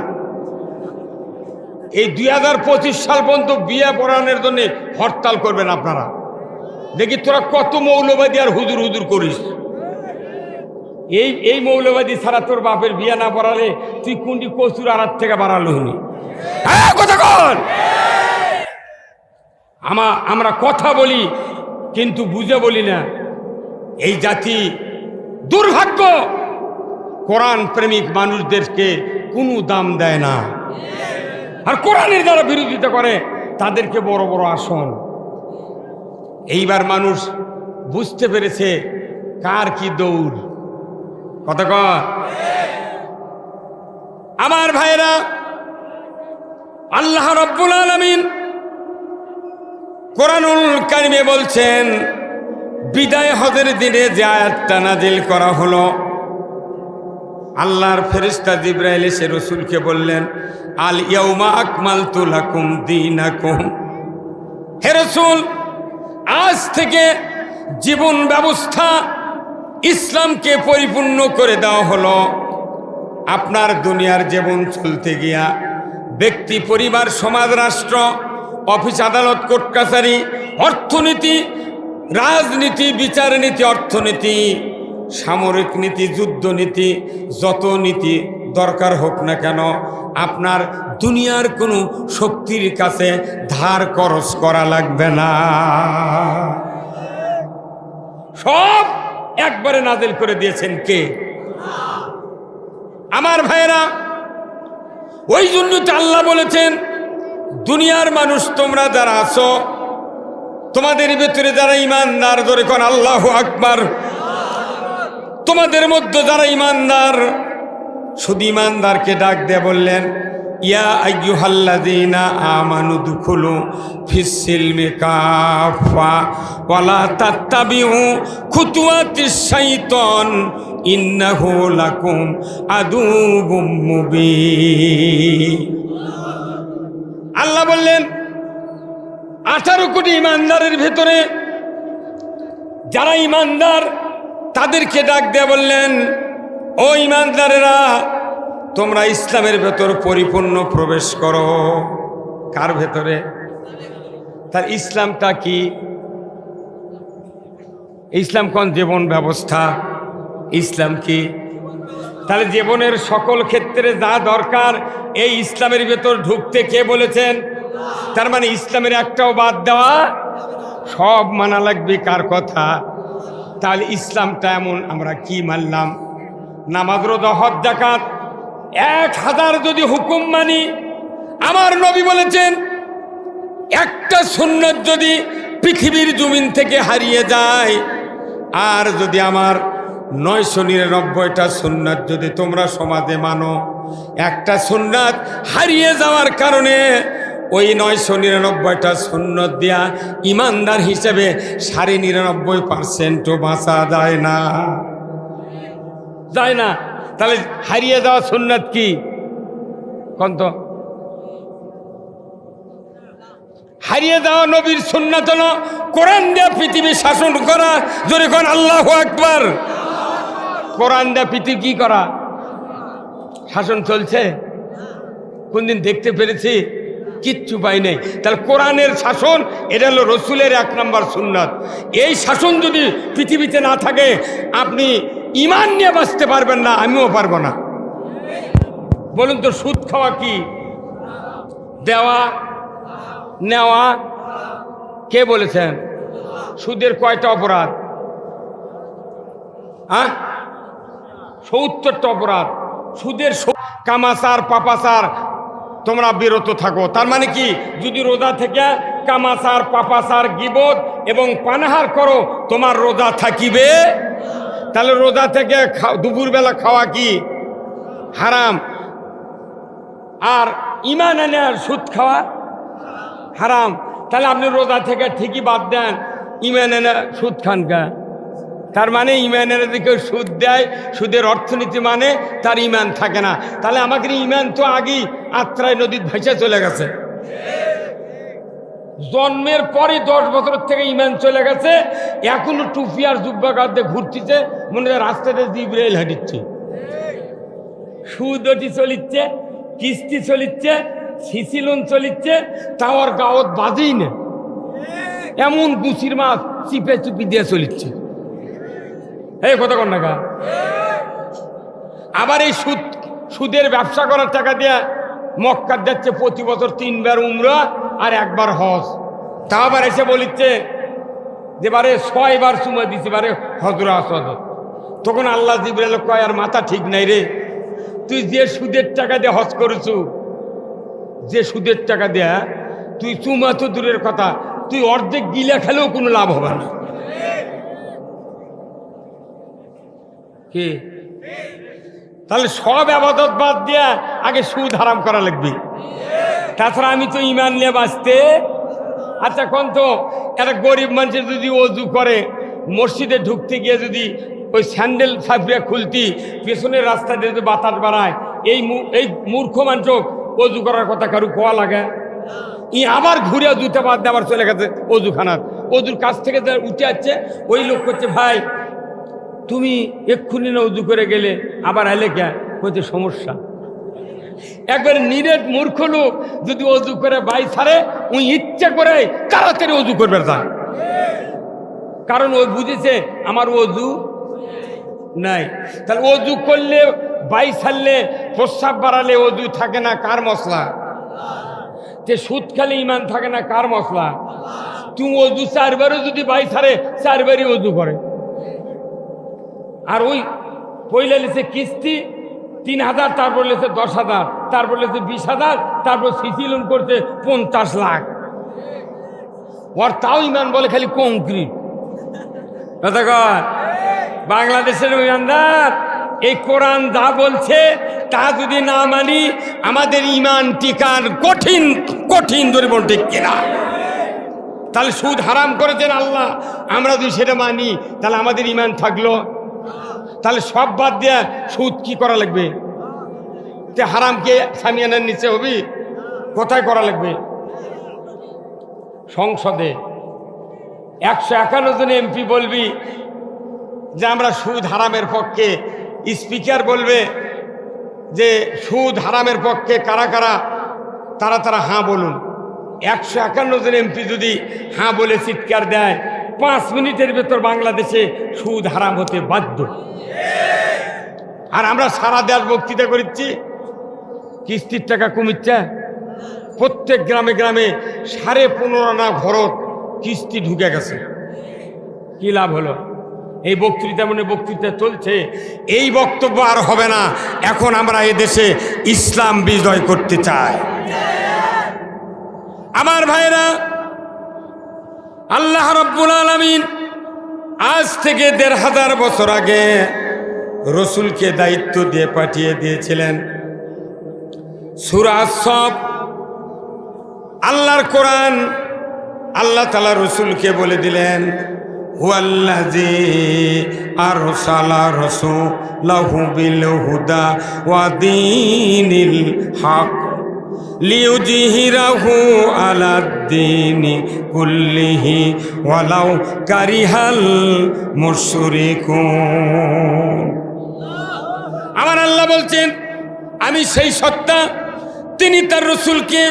এই 2025 সাল পর্যন্ত বিয়ে পড়ানোর জন্য হরতাল করবেন আপনারা। দেখি তোরা কত মৌলবাদী আর হুজুর হুজুর করিস। এই মৌলবাদী ছাড়া তোর বাপের বিয়ে না পড়ালে তুই কোনটি কচুর আড়ার থেকে বাড়ালো হনি। আমরা কথা বলি কিন্তু বুঝে বলি না। এই জাতি দুর্ভাগ্য, কোরআন প্রেমিক মানুষদেরকে কোনো দাম দেয় না, আর কোরআনের যারা বিরোধিতা করে তাদেরকে বড় বড় আসন। এইবার মানুষ বুঝতে পেরেছে কার কি দৌড়। কতক্ষণ আমার ভাইরা, আল্লাহ রাব্বুল আলামিন কোরআনুল কারিমে বলছেন, বিদায় হজের দিনে যে আয়াতটা নাজিল করা হলো, আল্লাহর ফেরেশতা জিবরাইল এসে রাসূলকে বললেন, আল ইয়াউমা আকমালতু লাকুম দীনাকুম। হে রাসূল, আজ থেকে জীবন ব্যবস্থা ইসলামকে পরিপূর্ণ করে দেওয়া হলো। আপনার দুনিয়ার জীবন চলতে গিয়া ব্যক্তি, পরিবার, সমাজ, রাষ্ট্র, অফিস, আদালত, কোর্ট কাছারি, অর্থনীতি, রাজনীতি, বিচার নীতি, অর্থনীতি, সামরিক নীতি, যুদ্ধনীতি, যত নীতি দরকার হোক না কেন, আপনার দুনিয়ার কোনো শক্তির কাছে ধার খরচ করা লাগবে না। সব একবারে নাজিল করে দিয়েছেন কে? আমার ভাইরা, ওই জন্য তো আল্লাহ বলেছেন, দুনিয়ার মানুষ তোমরা যারা আছো, তোমাদের ভেতরে যারা ইমানদার, ধরে কোন আল্লাহু আকবার, তোমাদের মধ্যে যারা ইমানদার, শুধু ইমানদারকে ডাক দিয়ে বললেন, ইয়া আইয়ুহাল্লাযীনা আমানু দুখুলু ফিস-সিলমি কাফা ওয়ালা তাত্তাবিউ খুতুওয়াতিশ শাইতান ইন্নাহু লাকুম আদুউম মুবিন। আল্লাহ বললেন, 18 কোটি ইমানদারের ভেতরে যারা ইমানদার তাদেরকে ডাক দিয়ে বললেন, ও ইমানদারেরা, তোমরা ইসলামের ভেতর পরিপূর্ণ প্রবেশ করো। কার ভেতরে? তার ইসলামটা কি? ইসলাম কোন জীবন ব্যবস্থা? ইসলাম কি? তাহলে জীবনের সকল ক্ষেত্রে যা দরকার এই ইসলামের ভেতর ঢুকতে কে বলেছেন? তার মানে ইসলামের একটাও বাদ দেওয়া, সব মানা লাগবে। কার কথা? তাহলে ইসলামটা এমন আমরা কি মানলাম? নামাজ, রোজা, হজ, যাকাত, 1000 যদি হুকুম মানি, আমার নবী বলেছেন একটা সুন্নাত যদি পৃথিবীর জমিন থেকে হারিয়ে যায়, আর যদি আমার 999টা সুন্নাত যদি তোমরা সমাজে মানো, একটা সুন্নাত হারিয়ে যাওয়ার কারণে ওই 999টা সুন্নাত দিয়া ইমানদার হিসেবে 99.5% বাঁচা যায় না, যায় না। তাহলে হারিয়ে যাওয়া সুন্নাত কি? কোন তো হারিয়ে যাওয়া নবীর সুন্নাত হলো কোরআন দিয়ে পৃথিবী শাসন করা। জোরে কোন আল্লাহু আকবার। কোরআন দিয়ে পৃথিবী কি করা? শাসন চলছে। কোনদিন দেখতে পেরেছি কিচ্ছু পাই নাই। তাহলে কোরআনের শাসন এটা হলো রসুলের 1 নম্বর সুন্নাত। এই শাসন যদি পৃথিবীতে না থাকে আপনি ঈমান নিয়ে বাঁচতে পারবেন না, আমিও পারবো না। বলুন তো সুদ খাওয়া কি? দেওয়া নেওয়া। কে বলেছেন? সুদের কয়টা অপরাধ? 70টা অপরাধ। সুদের কামাচার পাপাচার তোমরা বিরত থাকো। তার মানে কি? যদি রোজা থেকে কামাচার পাপাচার গীবত এবং পানাহার করো তোমার রোজা থাকিবে। তাহলে রোজা থেকে দুপুরবেলা খাওয়া কি হারাম, আর ঈমান এনে সুদ খাওয়া হারাম। তাহলে আপনি রোজা থেকে ঠিকই বাদ দেন, ঈমান এনে সুদ খান কা? তার মানে ঈমান এনে যদি কেউ সুদ দেয়, সুদের অর্থনীতি মানে তার ঈমান থাকে না। তাহলে আমাদের ঈমান তো আগেই আত্রায় নদীর ভেসে চলে গেছে। জন্মের পরে 10 বছর থেকে ঈমান চলে গেছে, এখনো টুপি আর জুব্বা গায়ে ঘুরতেছে, মনে হয় রাস্তাতে জিবরাইল হাঁটিচ্ছে। সুদটি চলিচ্ছে, কিস্তি চলিচ্ছে, সিসি লোন চলিচ্ছে, তাও আর গাওয়াত বাজেই না। এমন গুছির মাছ চিপে চুপি দিয়ে চলিচ্ছে। এই কথা কন টাকা। আবার এই সুদের ব্যবসা করার টাকা দিয়ে মক্কা যাচ্ছে প্রতি বছর 3 বার উমরা আর 1 বার হজ। তা আবার এসে বলিচ্ছে যে বারে 6 বার চুমা দিচ্ছে বারে হজরা আসদ। তখন আল্লাহ জিবরাইল কয়, আর মাথা ঠিক নাই রে, তুই যে সুদের টাকা দিয়ে হজ করেছু, যে সুদের টাকা দেয়া তুই চুমা তো দূরের কথা, তুই অর্ধেক গিলা খেলেও কোনো লাভ হবে না। কি? তাহলে সব আবাদত বাদ দিয়া আগে সুদ হারাম করা লাগবে। তাছাড়া আমি তো ঈমান নিয়ে বাঁচতে। আচ্ছা কোন তো একটা গরিব মানুষের যদি ওযু করে, মসজিদে ঢুকতে গিয়ে যদি ওই স্যান্ডেল সাফিয়া খুলতি, পেছনের রাস্তা দিয়ে যদি বাতাস বাড়ায়, এই মূর্খ মানুষ ওযু করার কথা কারু কোয়া লাগে? ই আবার ঘুরে জুতে বাদ দিয়ে আবার চলে গেছে ওযুখানার। ওযুর কাছ থেকে উঠে আসছে, ওই লোক করছে, ভাই তুমি এক্ষুনি না উজু করে গেলে, আবার আইলে কে? হচ্ছে সমস্যা। একবার নিরেট মূর্খ লোক যদি অজু করে বাই ছাড়ে, ওই ইচ্ছা করে তাড়াতাড়ি অজু করবে তা, কারণ ওই বুঝেছে আমার অজু নাই। তাহলে অজু করলে বাই ছাড়লে প্রস্রাব বাড়ালে অজু থাকে না কার মশলা? যে সুদ খেলে ঈমান থাকে না কার মশলা? তুমি অজু 4 বারও যদি বাই ছাড়ে 4 বারই অজু করে। আর ওই পয়লা লিখে কিস্তি 3000, তারপর লিখে 10,000, তারপর লিখে 20,000, তারপর সিসি লোন করছে 50 লাখ। ওর তাও ঈমান বলে খালি কংক্রিট। বাংলাদেশের ইমানদার, এই কোরআন যা বলছে তা যদি না মানি আমাদের ঈমান টিকার কঠিন কঠিন ধরে বলতে কিনা। তাহলে সুদ হারাম করেছেন আল্লাহ, আমরা যদি সেটা মানি তাহলে আমাদের ঈমান থাকলো। তাহলে সব বাদ দিয়ে সুদ কি করা লাগবে? যে হারামকে সামিয়ানার নিচে হবি, কোথায় করা লাগবে? সংসদে 151 জন এমপি বলবি যে আমরা সুদ হারামের পক্ষে। স্পিকার বলবে যে সুদ হারামের পক্ষে কারা কারা, তারা তারা হাঁ বলুন। 151 জন এমপি যদি হাঁ বলে চিৎকার দেয়, 5 মিনিটের ভেতর বাংলাদেশে সুদ হারাম হতে বাধ্য। আর আমরা সারা দেশ বক্তৃতা করছি, কিস্তির টাকা কমিচ্ছে। প্রত্যেক গ্রামে গ্রামে 15.5 আনা ঘরত কিস্তি ঢুকে গেছে। কি লাভ হলো? এই বক্তৃতা মনে বক্তৃতা চলছে, এই বক্তব্য আর হবে না। এখন আমরা এদেশে ইসলাম বিজয় করতে চাই। আমার ভাইরা, আল্লাহ রাব্বুল আলামিন আজ থেকে 1500 বছর আগে রসুলকে দায়িত্ব দিয়ে পাঠিয়ে দিয়েছিলেন। সূরা সফ, আল্লাহর কোরআন, আল্লাহ তাআলা রসুলকে বলে দিলেন, হুয়াল্লাযী আরসালা রাসূলাহু বিল হুদা ওয়া দীনিল হক লিইয়ুযহিরাহু আলাদ-দীনি কুল্লিহি ওয়ালাউ কারিহাল মুশরিকুন। আমার আল্লাহ বলছেন, আমি সেই সত্তা, তিনি তার রসুলকে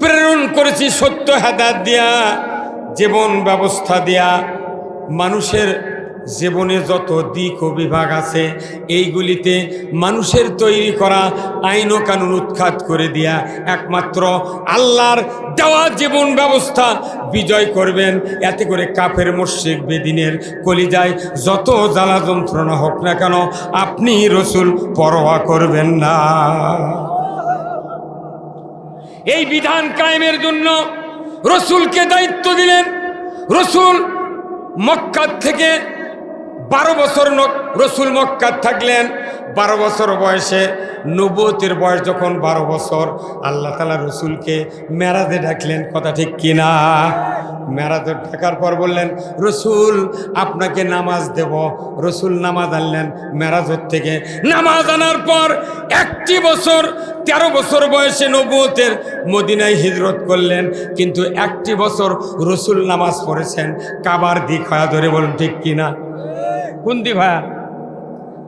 প্রেরণ করেছি সত্য হেদায়েত দিয়া, জীবন ব্যবস্থা দিয়া, মানুষের জীবনে যত দিক ও বিভাগ আছে এইগুলিতে মানুষের তৈরি করা আইন ও কানুন উৎখাত করে দিয়া একমাত্র আল্লাহর দেওয়া জীবন ব্যবস্থা বিজয় করবেন। এতে করে কাফের মুশরিক বেদিনের কলিজায় যত জ্বালা যন্ত্রণা হোক না কেন আপনি রসুল পরোয়া করবেন না। এই বিধান কায়েমের জন্য রসুলকে দায়িত্ব দিলেন। রসুল মক্কা থেকে 12 বছর রসুল মক্কাত থাকলেন। 12 বছর বয়সে, নবুয়তের বয়স যখন 12 বছর, আল্লাহ তাআলা রসুলকে মেরাজে ডাকলেন। কথা ঠিক কিনা? মেরাজে ডাকার পর বললেন, রসুল আপনাকে নামাজ দেব। রসুল নামাজ আনলেন মেরাজের থেকে। নামাজ আনার পর 1 বছর 13 বছর বয়সে নবুয়তের মদিনায় হিজরত করলেন। কিন্তু 1 বছর রসুল নামাজ পড়েছেন কাবার দিক হয়ে। ধরে বলুন ঠিক কিনা? কোন দিক ভাইয়া?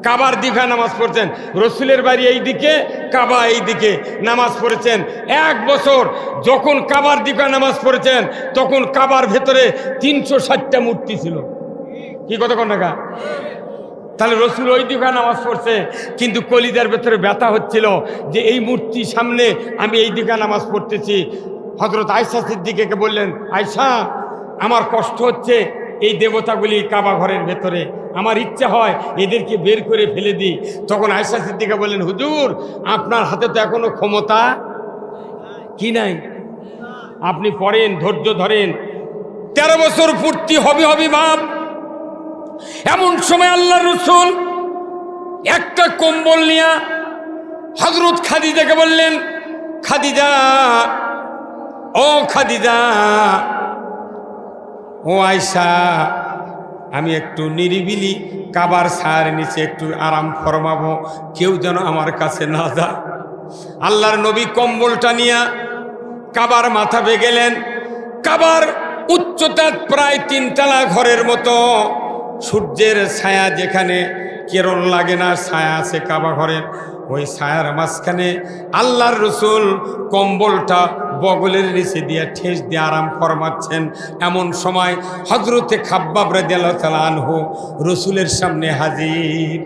কাবার দিকে নামাজ পড়ছেন। রসুলের বাড়ি এই দিকে, কাবা এই দিকে, নামাজ পড়েছেন 1 বছর। যখন কাবার দিকে নামাজ পড়েছেন তখন কাবার ভেতরে 360টা মূর্তি ছিল। কি কথা কোন টাকা? তাহলে রসুল ওই দিকে নামাজ পড়ছে, কিন্তু কলিজার ভেতরে ব্যথা হচ্ছিল যে এই মূর্তি সামনে আমি এই দিকে নামাজ পড়তেছি। হযরত আয়েশা সিদ্দিকাকে বললেন, আয়েশা আমার কষ্ট হচ্ছে এই দেবতাগুলি কাবা ঘরের ভেতরে, আমার ইচ্ছা হয় এদেরকে বের করে ফেলে দিই। তখন আয়েশা সিদ্দিকা বললেন, হুজুর আপনার হাতে তো এখনো ক্ষমতা কি নাই, আপনি পড়েন, ধৈর্য ধরেন, 13 বছর পূর্তি হবে বাপ। এমন সময় আল্লাহর রাসূল একটা কম্বল নিয়ে হযরত খাদিজাকে বললেন, খাদিজা, ও খাদিজা, ও আয়েশা, আমি একটু নিরিবিলি কাবার ছায়ার নিচে একটু আরাম ফরমাবো, কেউ যেন আমার কাছে না যায়। আল্লাহর নবী কম্বলটা নিয়ে কাবার মাথাবে গেলেন। কাবার উচ্চতা প্রায় 3 তলা ঘরের মতো। সূর্যের ছায়া যেখানে কিরণ লাগে না, ছায়া আছে কাবা ঘরের, ওই ছায়ার মাঝখানে আল্লাহর রাসূল কম্বলটা বগলের নিচে দিয়ে ঠেস দিয়ে আরাম ফরমাচ্ছেন। এমন সময় হযরতে খাব্বাব রাদিয়াল্লাহু তাআলা আনহু রসুলের সামনে হাজির।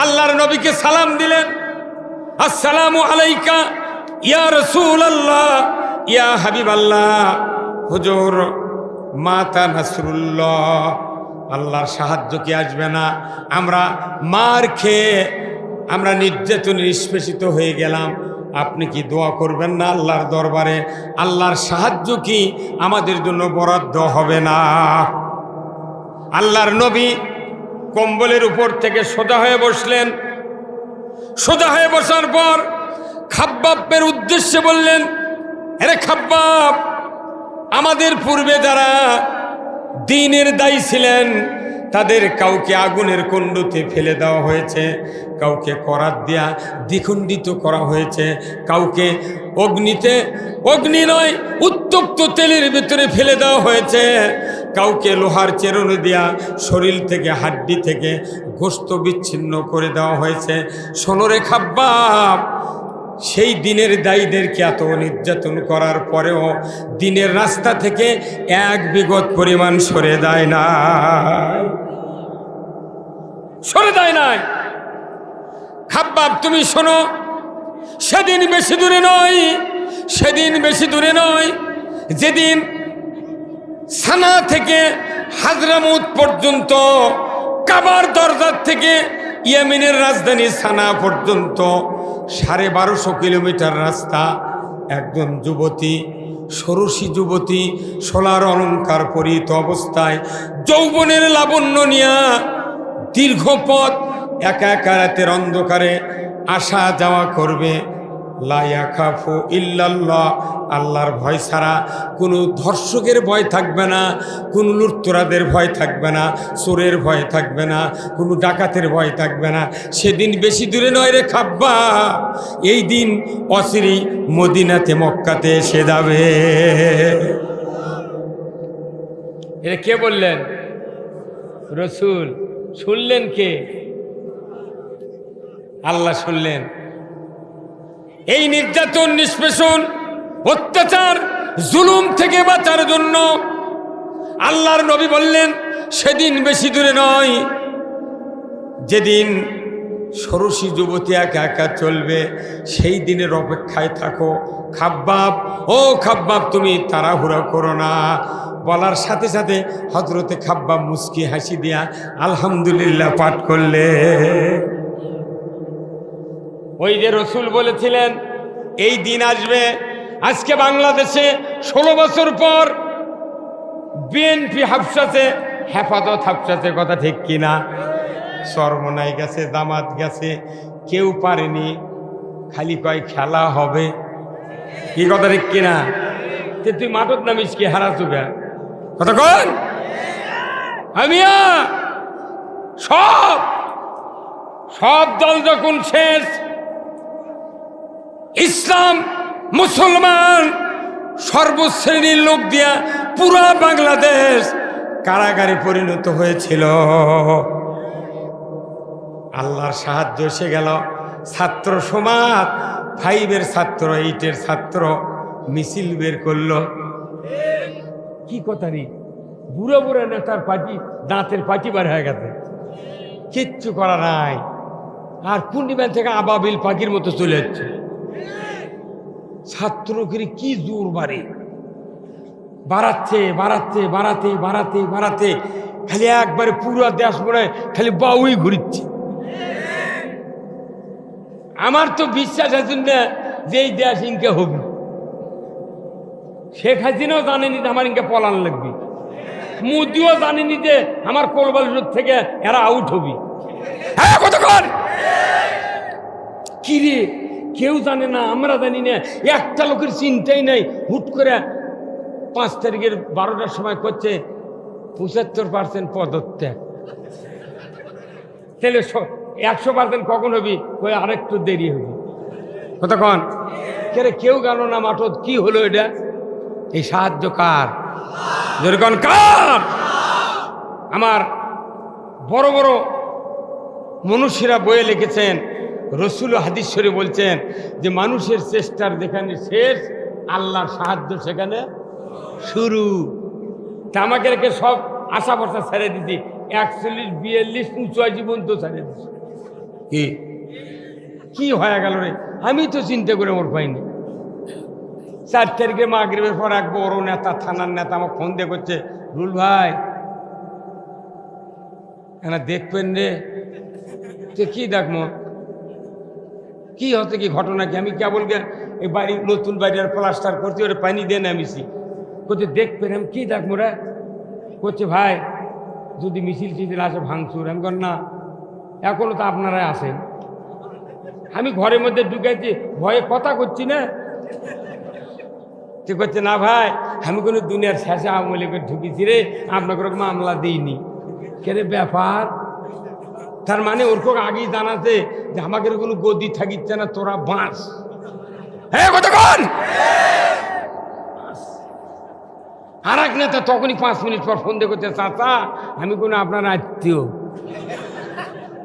আল্লাহর নবীকে সালাম দিলেন, আসসালামু আলাইকা ইয়া রাসূলুল্লাহ, ইয়া হাবিবাল্লাহ। হুজুর, মাতা নাসরুল্লাহ, আল্লাহর সাহায্য কি আসবে না? আমরা মার খেয়ে আমরা নির্যাতন নিষ্পেষিত হয়ে গেলাম, আপনি কি দোয়া করবেন না আল্লাহর দরবারে? আল্লাহর সাহায্য কি আমাদের জন্য বরাদ্দ হবে না? আল্লাহর নবী কম্বলের উপর থেকে সোজা হয়ে বসলেন। সোজা হয়ে বসার পর খাব্বাবের উদ্দেশ্যে বললেন, আরে খাব্বাব, আমাদের পূর্বে যারা দ্বীনের দায়ী ছিলেন তাদের কাউকে আগুনের কুণ্ডুতে ফেলে দেওয়া হয়েছে, কাউকে করাত দিয়া দ্বিখণ্ডিত করা হয়েছে, কাউকে অগ্নি নয় উত্তপ্ত তেলের ভিতরে ফেলে দেওয়া হয়েছে, কাউকে লোহার চেরুনি দিয়া শরীর থেকে হাড্ডি থেকে গোশত বিচ্ছিন্ন করে দেওয়া হয়েছে। শোনরে খাব্বাব, সেই দিনের দায়ীদেরকে এত নির্যাতন করার পরেও দিনের রাস্তা থেকে 1 বিগত পরিমাণ সরে যায় না, সরে যায় নাই। খাব্বাব তুমি শোনো, সেদিন বেশি দূরে নয়, সেদিন বেশি দূরে নয় যেদিন সানা থেকে হাজরামুত পর্যন্ত, কাবার দরজার থেকে ইয়েমেনের রাজধানী সানা পর্যন্ত 1250 কিলোমিটার রাস্তা। একজন যুবতী, ষোড়শী যুবতী, সোলার অলঙ্কার পরিহিত অবস্থায় যৌবনের লাবণ্য নিয়া দীর্ঘ পথ একা একা রাতের অন্ধকারে আসা যাওয়া করবে। লা ইয়াখাফু ইল্লাল্লাহ, আল্লাহর ভয় ছাড়া কোনো ধর্ষকের ভয় থাকবে না, কোনো লুটতরাদের ভয় থাকবে না, চোরের ভয় থাকবে না, কোনো ডাকাতের ভয় থাকবে না। সেদিন বেশি দূরে নয় রে খাব্বা, এই দিন অচিরেই মদিনাতে মক্কাতে এসে যাবে। এটা কে বললেন? রসুল। শুনলেন কে? আল্লাহ শুনলেন। এই নির্যাতন নিষ্পেষণ অত্যাচার জুলুম থেকে বাঁচার জন্য আল্লাহর নবী বললেন, সেদিন বেশি দূরে নয় যেদিন ষোড়শী যুবতী একা একা চলবে, সেই দিনের অপেক্ষায় থাকো। খাব্বাব, ও খাব্বাব, তুমি তাড়াহুড়া করো না। বলার সাথে সাথে হযরতে খাব্বাব মুস্কি হাসি দিয়া আলহামদুলিল্লাহ পাঠ করলে। ওই যে রসুল বলেছিলেন এই দিন আসবে। আজকে বাংলাদেশে 16 বছর পর বিএনপি হাফসাছে, হেফাজত হাফসাছে, কথা ঠিক কিনা? চরমনাই গেছে, দামাত গেছে, কেউ পারেনি, খালি কয় খেলা হবে। কি কথা ঠিক কিনা? তুই মাঠত নামিস কি হারা চুগা কথা কন? আমিয়া সব দল যখন শেষ, ইসলাম মুসলমান সর্বশ্রেণীর লোক দিয়া পুরা বাংলাদেশ কারাগারে পরিণত হয়েছিল। আল্লাহর সাহায্য এসে গেল। ছাত্র সমাজ, 5-এর ছাত্র, 8-এর ছাত্র মিছিল বের করলো। কি কথা রে, বুড়ো বুড়ো নেতার পার্টি, দাঁতের পার্টি বার হয়ে গেছে, কিচ্ছু করা নাই। আর পূর্ণিমা থেকে আবাবিল পাখির মতো চলে যাচ্ছে। ছাত্রকে কি জোর বাড়াচ্ছে, খালি একবারে পুরো দেশ মনে হয় খালি বাউই ঘুরিচ্ছে। আমার তো বিশ্বাস আছে না যে এই দেশ ইনকে হবে। শেখ হাসিনাও জানেনি যে আমার ইনকে পলান লাগবে, মোদিও জানেনি যে আমার কোলবালিশ থেকে এরা আউট হবি। হ্যাঁ কতক্ষণ কি রে, কেউ জানে না, আমরা জানি না, একটা লোকের চিন্তাই নাই। হুট করে 5 তারিখের 12টার সময় করছে 75% পদত্যাগ। তাহলে 100% কখন হবি? কই আরেকটু দেরি হবে। কতক্ষণ কেউ গেল না মাঠত। কি হলো এটা? এই সাহায্য কার? যেরকম কার? আমার বড় বড় মনীষীরা বইয়ে লিখেছেন, রসুল হাদিস শরীফ বলছেন যে মানুষের চেষ্টার যেখানে শেষ, আল্লাহর সাহায্য সেখানে শুরু। তা আমাকে রেখে সব আশা ভরসা ছেড়ে দিছি। 41-42 উঁচু জীবন তো ছেড়ে দিছি। কি হয়ে গেল রে? আমি তো চিন্তা করে ওর পাইনি। 4 তারিখে মাগরিবের পর এক বড় নেতা, থানার নেতা আমার ফোন দিয়ে করছে, রুল ভাই এনা দেখবেন রে। তো কি দেখবো, কি হতে কি ঘটনা কি? আমি কেবল এই বাড়ি, নতুন বাড়ি আর প্লাস্টার করছি, ওটা পানি দিয়ে নামিছি। করছে দেখবেন। আমি কি দেখবো রে? করছে ভাই যদি মিছিল টিছিল আসে ভাঙচুর। আমি কর না, এখনো তো আপনারাই আসেন। আমি ঘরের মধ্যে ঢুকেছি, ভয়ে কথা করছি না। ঠিক করছে না ভাই, আমি কোনো দুনিয়ার শেষে আওয়ামী লীগের ঢুকেছি রে, আপনাকে ওরকম মামলা দিইনি। কেরে ব্যাপার? তার মানে ওরকম আগেই জানাতে যে আমাকে কোনো গদি থাকিচ্ছে না, তোরা বাঁশ। হ্যাঁ কতক্ষণ? আর এক নেতা তখনই 5 মিনিট পর ফোন দিয়ে করছে, চাচা আমি কোনো আপনার আত্মীয়,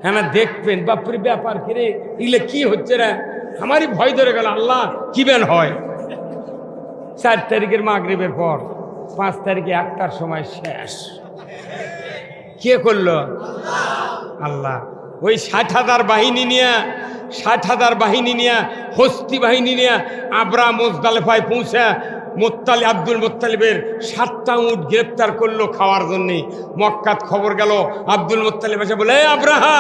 হ্যাঁ দেখবেন। বাপরে ব্যাপার কিরে, এগুলো কি হচ্ছে রে? আমারই ভয় ধরে গেল, আল্লাহ কি বেন হয়। 4 তারিখের মাগরিবের পর 5 তারিখে 1টার সময় শেষ। কে করলো? আল্লাহ। ওই 60,000 বাহিনী নিয়ে হস্তি বাহিনী নিয়ে আবরা মুজদালিফায় পৌঁছে আব্দুল মুত্তালিবের 7টা উট গ্রেপ্তার করলো খাওয়ার জন্যে। মক্কাত খবর গেল, আব্দুল মুত্তালিব এসে বলে, আব্রাহা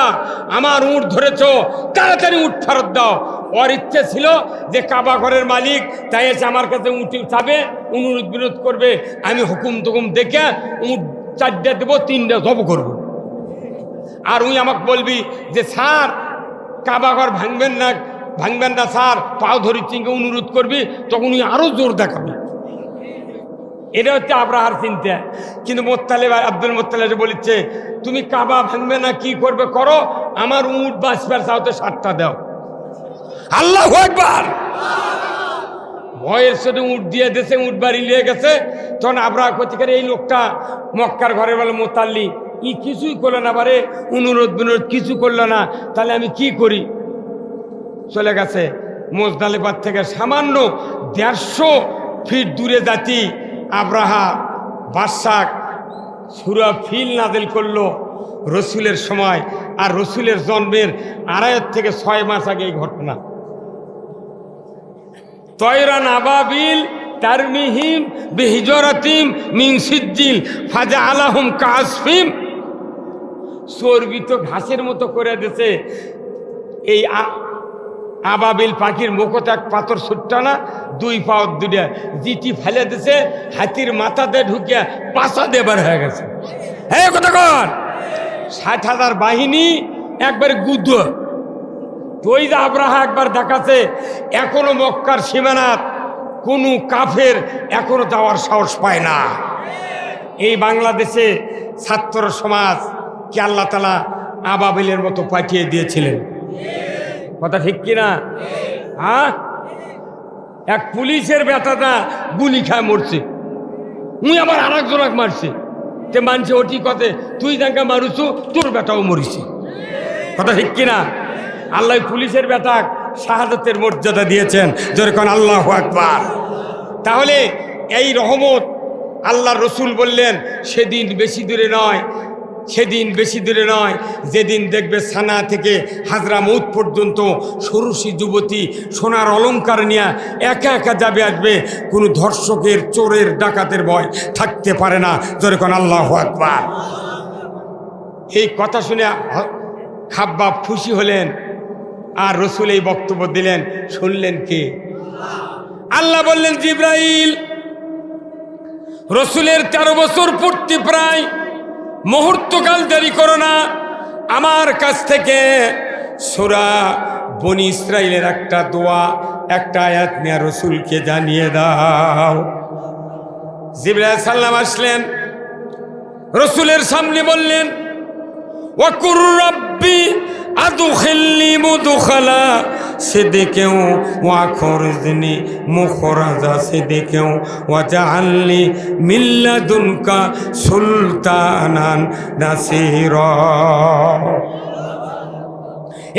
আমার উট ধরেছো, তাড়াতাড়ি উট ফেরত দাও। ওর ইচ্ছে ছিল যে কাবা ঘরের মালিক, তাই এসে আমার কাছে উঁটি চাবে, অনুরোধ বিরোধ করবে, আমি হুকুম টুকুম দেখে উট 4টা দেবো, 3টা জব করবো। আর উনি আমাকে বলবি যে স্যার কাবা ঘর ভাঙবেন না স্যার, পাও ধরি চিনকে অনুরোধ করবি, তখন উনি আরো জোর দেখাবি। এটা হচ্ছে আব্রাহার চিন্তা। কিন্তু আব্দুল মুত্তালিব বলেছে, তুমি কাবা ভাঙবে না, কি করবে করো, আমার উট বাঁচবার চাওতে 7টা দাও। আল্লাহু আকবার। ভয়ের সাথে উট দিয়ে দেশে, উট বাড়ি নিয়ে গেছে। তখন আব্রাহা করতে গেলে এই লোকটা মক্কার ঘরে বলে মোতাল্লি, ই কিছুই করলো না, বারে অনুরোধ বিনোরোধ কিছু করলো না, তাহলে আমি কি করি? চলে গেছে মুজদালিফার থেকে সামান্য 150 ফিট দূরে জাতি আব্রাহা বাদশাহ সূরা ফিল নাযিল করলো রসুলের সময়, আর রসুলের জন্মের 2.5 থেকে 6 মাস আগে এই ঘটনা। তয়রান আবাবিল তারমিহিম বিহিজরাতিম মিন সিজ্জিল ফাজআলাহুম কাসফিম, চর্বিত ঘাসের মতো করে দিয়েছে। এই আবাবিল পাখির মুখতে এক পাথর ছুটটা না, 2 পাও দুটা জিটি ফেলে দিছে, হাতির মাথাতে ঢুকিয়া পাছা দেবার হয়ে গেছে। হ্যাঁ কথা কর, 60,000 বাহিনী একবারে গুদ্ধ। তুই যে আব্রাহা একবার দেখাচ্ছে, এখনো মক্কার সীমানাত কোনো কাফের এখনো যাওয়ার সাহস পায় না। এই বাংলাদেশে ছাত্র সমাজ কি আল্লাহ তাআলা আবাবিলের মতো পাঠিয়ে দিয়েছিলেন, কথা ঠিক কিনা? হ্যাঁ, এক পুলিশের বেটাটা গুলি খায় মরছে, মুই আবার আরেকজনক মারছে, তে মানছে ওটি কথে তুই যাকে মারুছু তোর বেটাও মরিছে, কথা ঠিক কিনা? আল্লাহ পুলিশের বেটা শাহাদাতের মর্যাদা দিয়েছেন, যেরকম আল্লাহু আকবার। তাহলে এই রহমত আল্লাহ রসুল বললেন সেদিন বেশি দূরে নয়, সেদিন বেশি দূরে নয় যেদিন দেখবে সানা থেকে হাজরামউত পর্যন্ত ষোড়শী যুবতী সোনার অলংকার নিয়ে একা একা যাবে আসবে, কোনো ধর্ষকের চোরের ডাকাতের ভয় থাকতে পারে না, যেরকম আল্লাহু আকবার। এই কথা শুনে খাব্বাব খুশি হলেন, আর রসুল এই বক্তব্য দিলেন, শুনলেন কে? আল্লাহ বললেন জিব্রাইল, রসুলের 13 বছর পূর্তি প্রায়, মুহূর্তকাল দেরি করো না, আমার কাছ থেকে সূরা বনি ইসরাইলের একটা দোয়া, একটা আয়াত নিয়ে রসুলকে জানিয়ে দাও। জিবরাইল সাল্লাম আসলেন, রসুলের সামনে বললেন, ওয়াকুর রাব্বি আদখিলনি মুদখালা সিদকিন ওয়া খুরজনি মুখরাজা সিদকিন ওয়াজআলনি মিন লাদুনকা সুলতানান নাসীরা।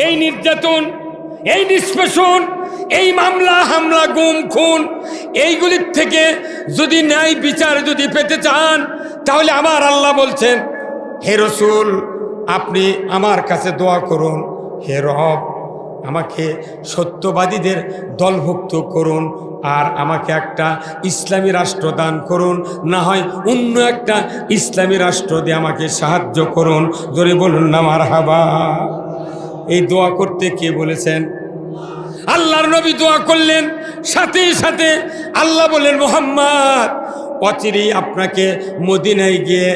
এই নির্যাতন, এই নিষ্পেষণ, এই মামলা হামলা, গুম খুন, এইগুলির থেকে যদি ন্যায় বিচার যদি পেতে চান, তাহলে আমার আল্লাহ বলছেন, হে রসুল আপনি আমার কাছে দোয়া করুন, হে রব আমাকে সত্যবাদীদের দলভুক্ত করুন, আর আমাকে একটা ইসলামী রাষ্ট্র দান করুন, না হয় অন্য একটা ইসলামী রাষ্ট্র দিয়ে আমাকে সাহায্য করুন। জোরে বলুন না মারহাবা। এই দোয়া করতে কে বলেছেন? আল্লাহর নবী দোয়া করলেন, সাথে সাথে আল্লাহ বলেন, মুহাম্মদ অচিরেই আপনাকে মদিনায় গিয়ে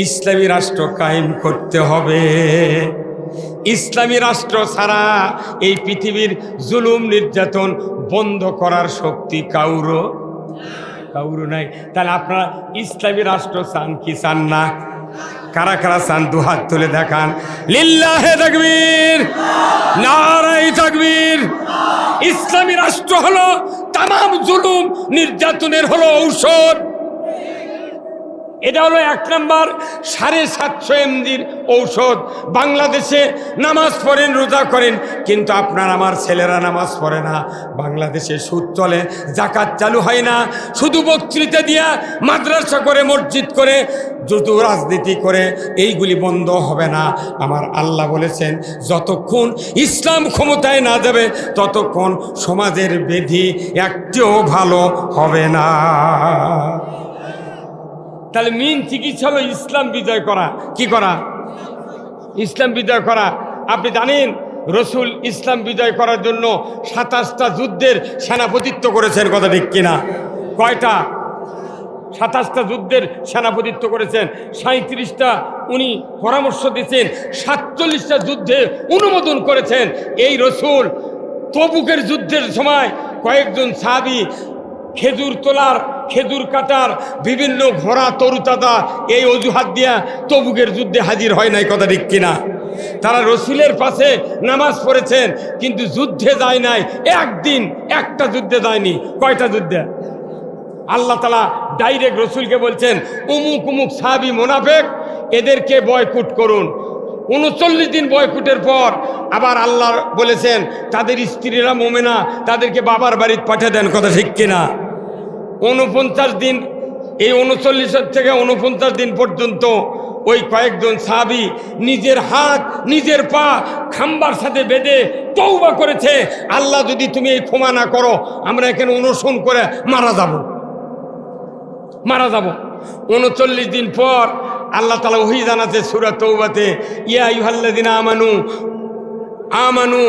ইসলামী রাষ্ট্র কায়েম করতে হবে। ইসলামী রাষ্ট্র ছাড়া এই পৃথিবীর জুলুম নির্যাতন বন্ধ করার শক্তি কাউরো নাই। তাহলে আপনারা ইসলামী রাষ্ট্র চান কি চান না? কারা কারা চান দুহাত তুলে দেখান। লিল্লাহে তাকবীর, নারায়ে তাকবীর। ইসলামী রাষ্ট্র হলো তামাম জুলুম নির্যাতনের হলো ঔষধ। এটা হলো 1 নম্বর 750 mgর ঔষধ। বাংলাদেশে নামাজ পড়েন, রোজা করেন, কিন্তু আপনার আমার ছেলেরা নামাজ পড়ে না। বাংলাদেশে সুদ চলে, জাকাত চালু হয় না, শুধু বক্তৃতা দিয়া মাদ্রাসা করে, মসজিদ করে, যত রাজনীতি করে, এইগুলি বন্ধ হবে না। আমার আল্লাহ বলেছেন, যতক্ষণ ইসলাম ক্ষমতায় না যাবে ততক্ষণ সমাজের বিধি একটিও ভালো হবে না। তাহলে মেন চিকিৎসা হলো ইসলাম বিজয় করা। কি করা? ইসলাম বিজয় করা। আপনি জানেন রসুল ইসলাম বিজয় করার জন্য 27টা যুদ্ধের সেনাপতিত্ব করেছেন, কথা ঠিক কিনা? কয়টা? 27টা যুদ্ধের সেনাপতিত্ব করেছেন, 37টা উনি পরামর্শ দিয়েছেন, 47টা যুদ্ধে অনুমোদন করেছেন। এই রসুল তবুকের যুদ্ধের সময় কয়েকজন সাহাবী খেজুর তোলার, খেজুর কাটার, বিভিন্ন ঘোড়া তরুতাদা এই অজুহাত দিয়া তবুকের যুদ্ধে হাজির হয় নাই, কথা ঠিক কিনা? তারা রসুলের পাশে নামাজ পড়েছেন, কিন্তু যুদ্ধে যায় নাই। একদিন একটা যুদ্ধে যায়নি। কয়টা যুদ্ধে? আল্লাহ তাআলা ডাইরেক্ট রসুলকে বলছেন, অমুক অমুক সাহাবী মুনাফিক, এদেরকে বয়কট করুন। 39 দিন বয়কুটের পর আবার আল্লাহ বলেছেন তাদের স্ত্রীরা মোমেনা, তাদেরকে বাবার বাড়িতে পাঠিয়ে দেন। কথা ঠিক কিনা? 49 দিন, এই 39 থেকে 49 দিন পর্যন্ত ওই কয়েকজন সাহাবী নিজের হাত নিজের পা খাম্বার সাথে বেঁধে তওবা করেছে, আল্লাহ যদি তুমি এই ক্ষমা না করো আমরা এখানে অনশন করে মারা যাব। 39 দিন পর আল্লাহ তাআলা ওহী জানাতে সূরা তওবাতে, ইয়া আইয়ুহাল্লাযিনা আমানু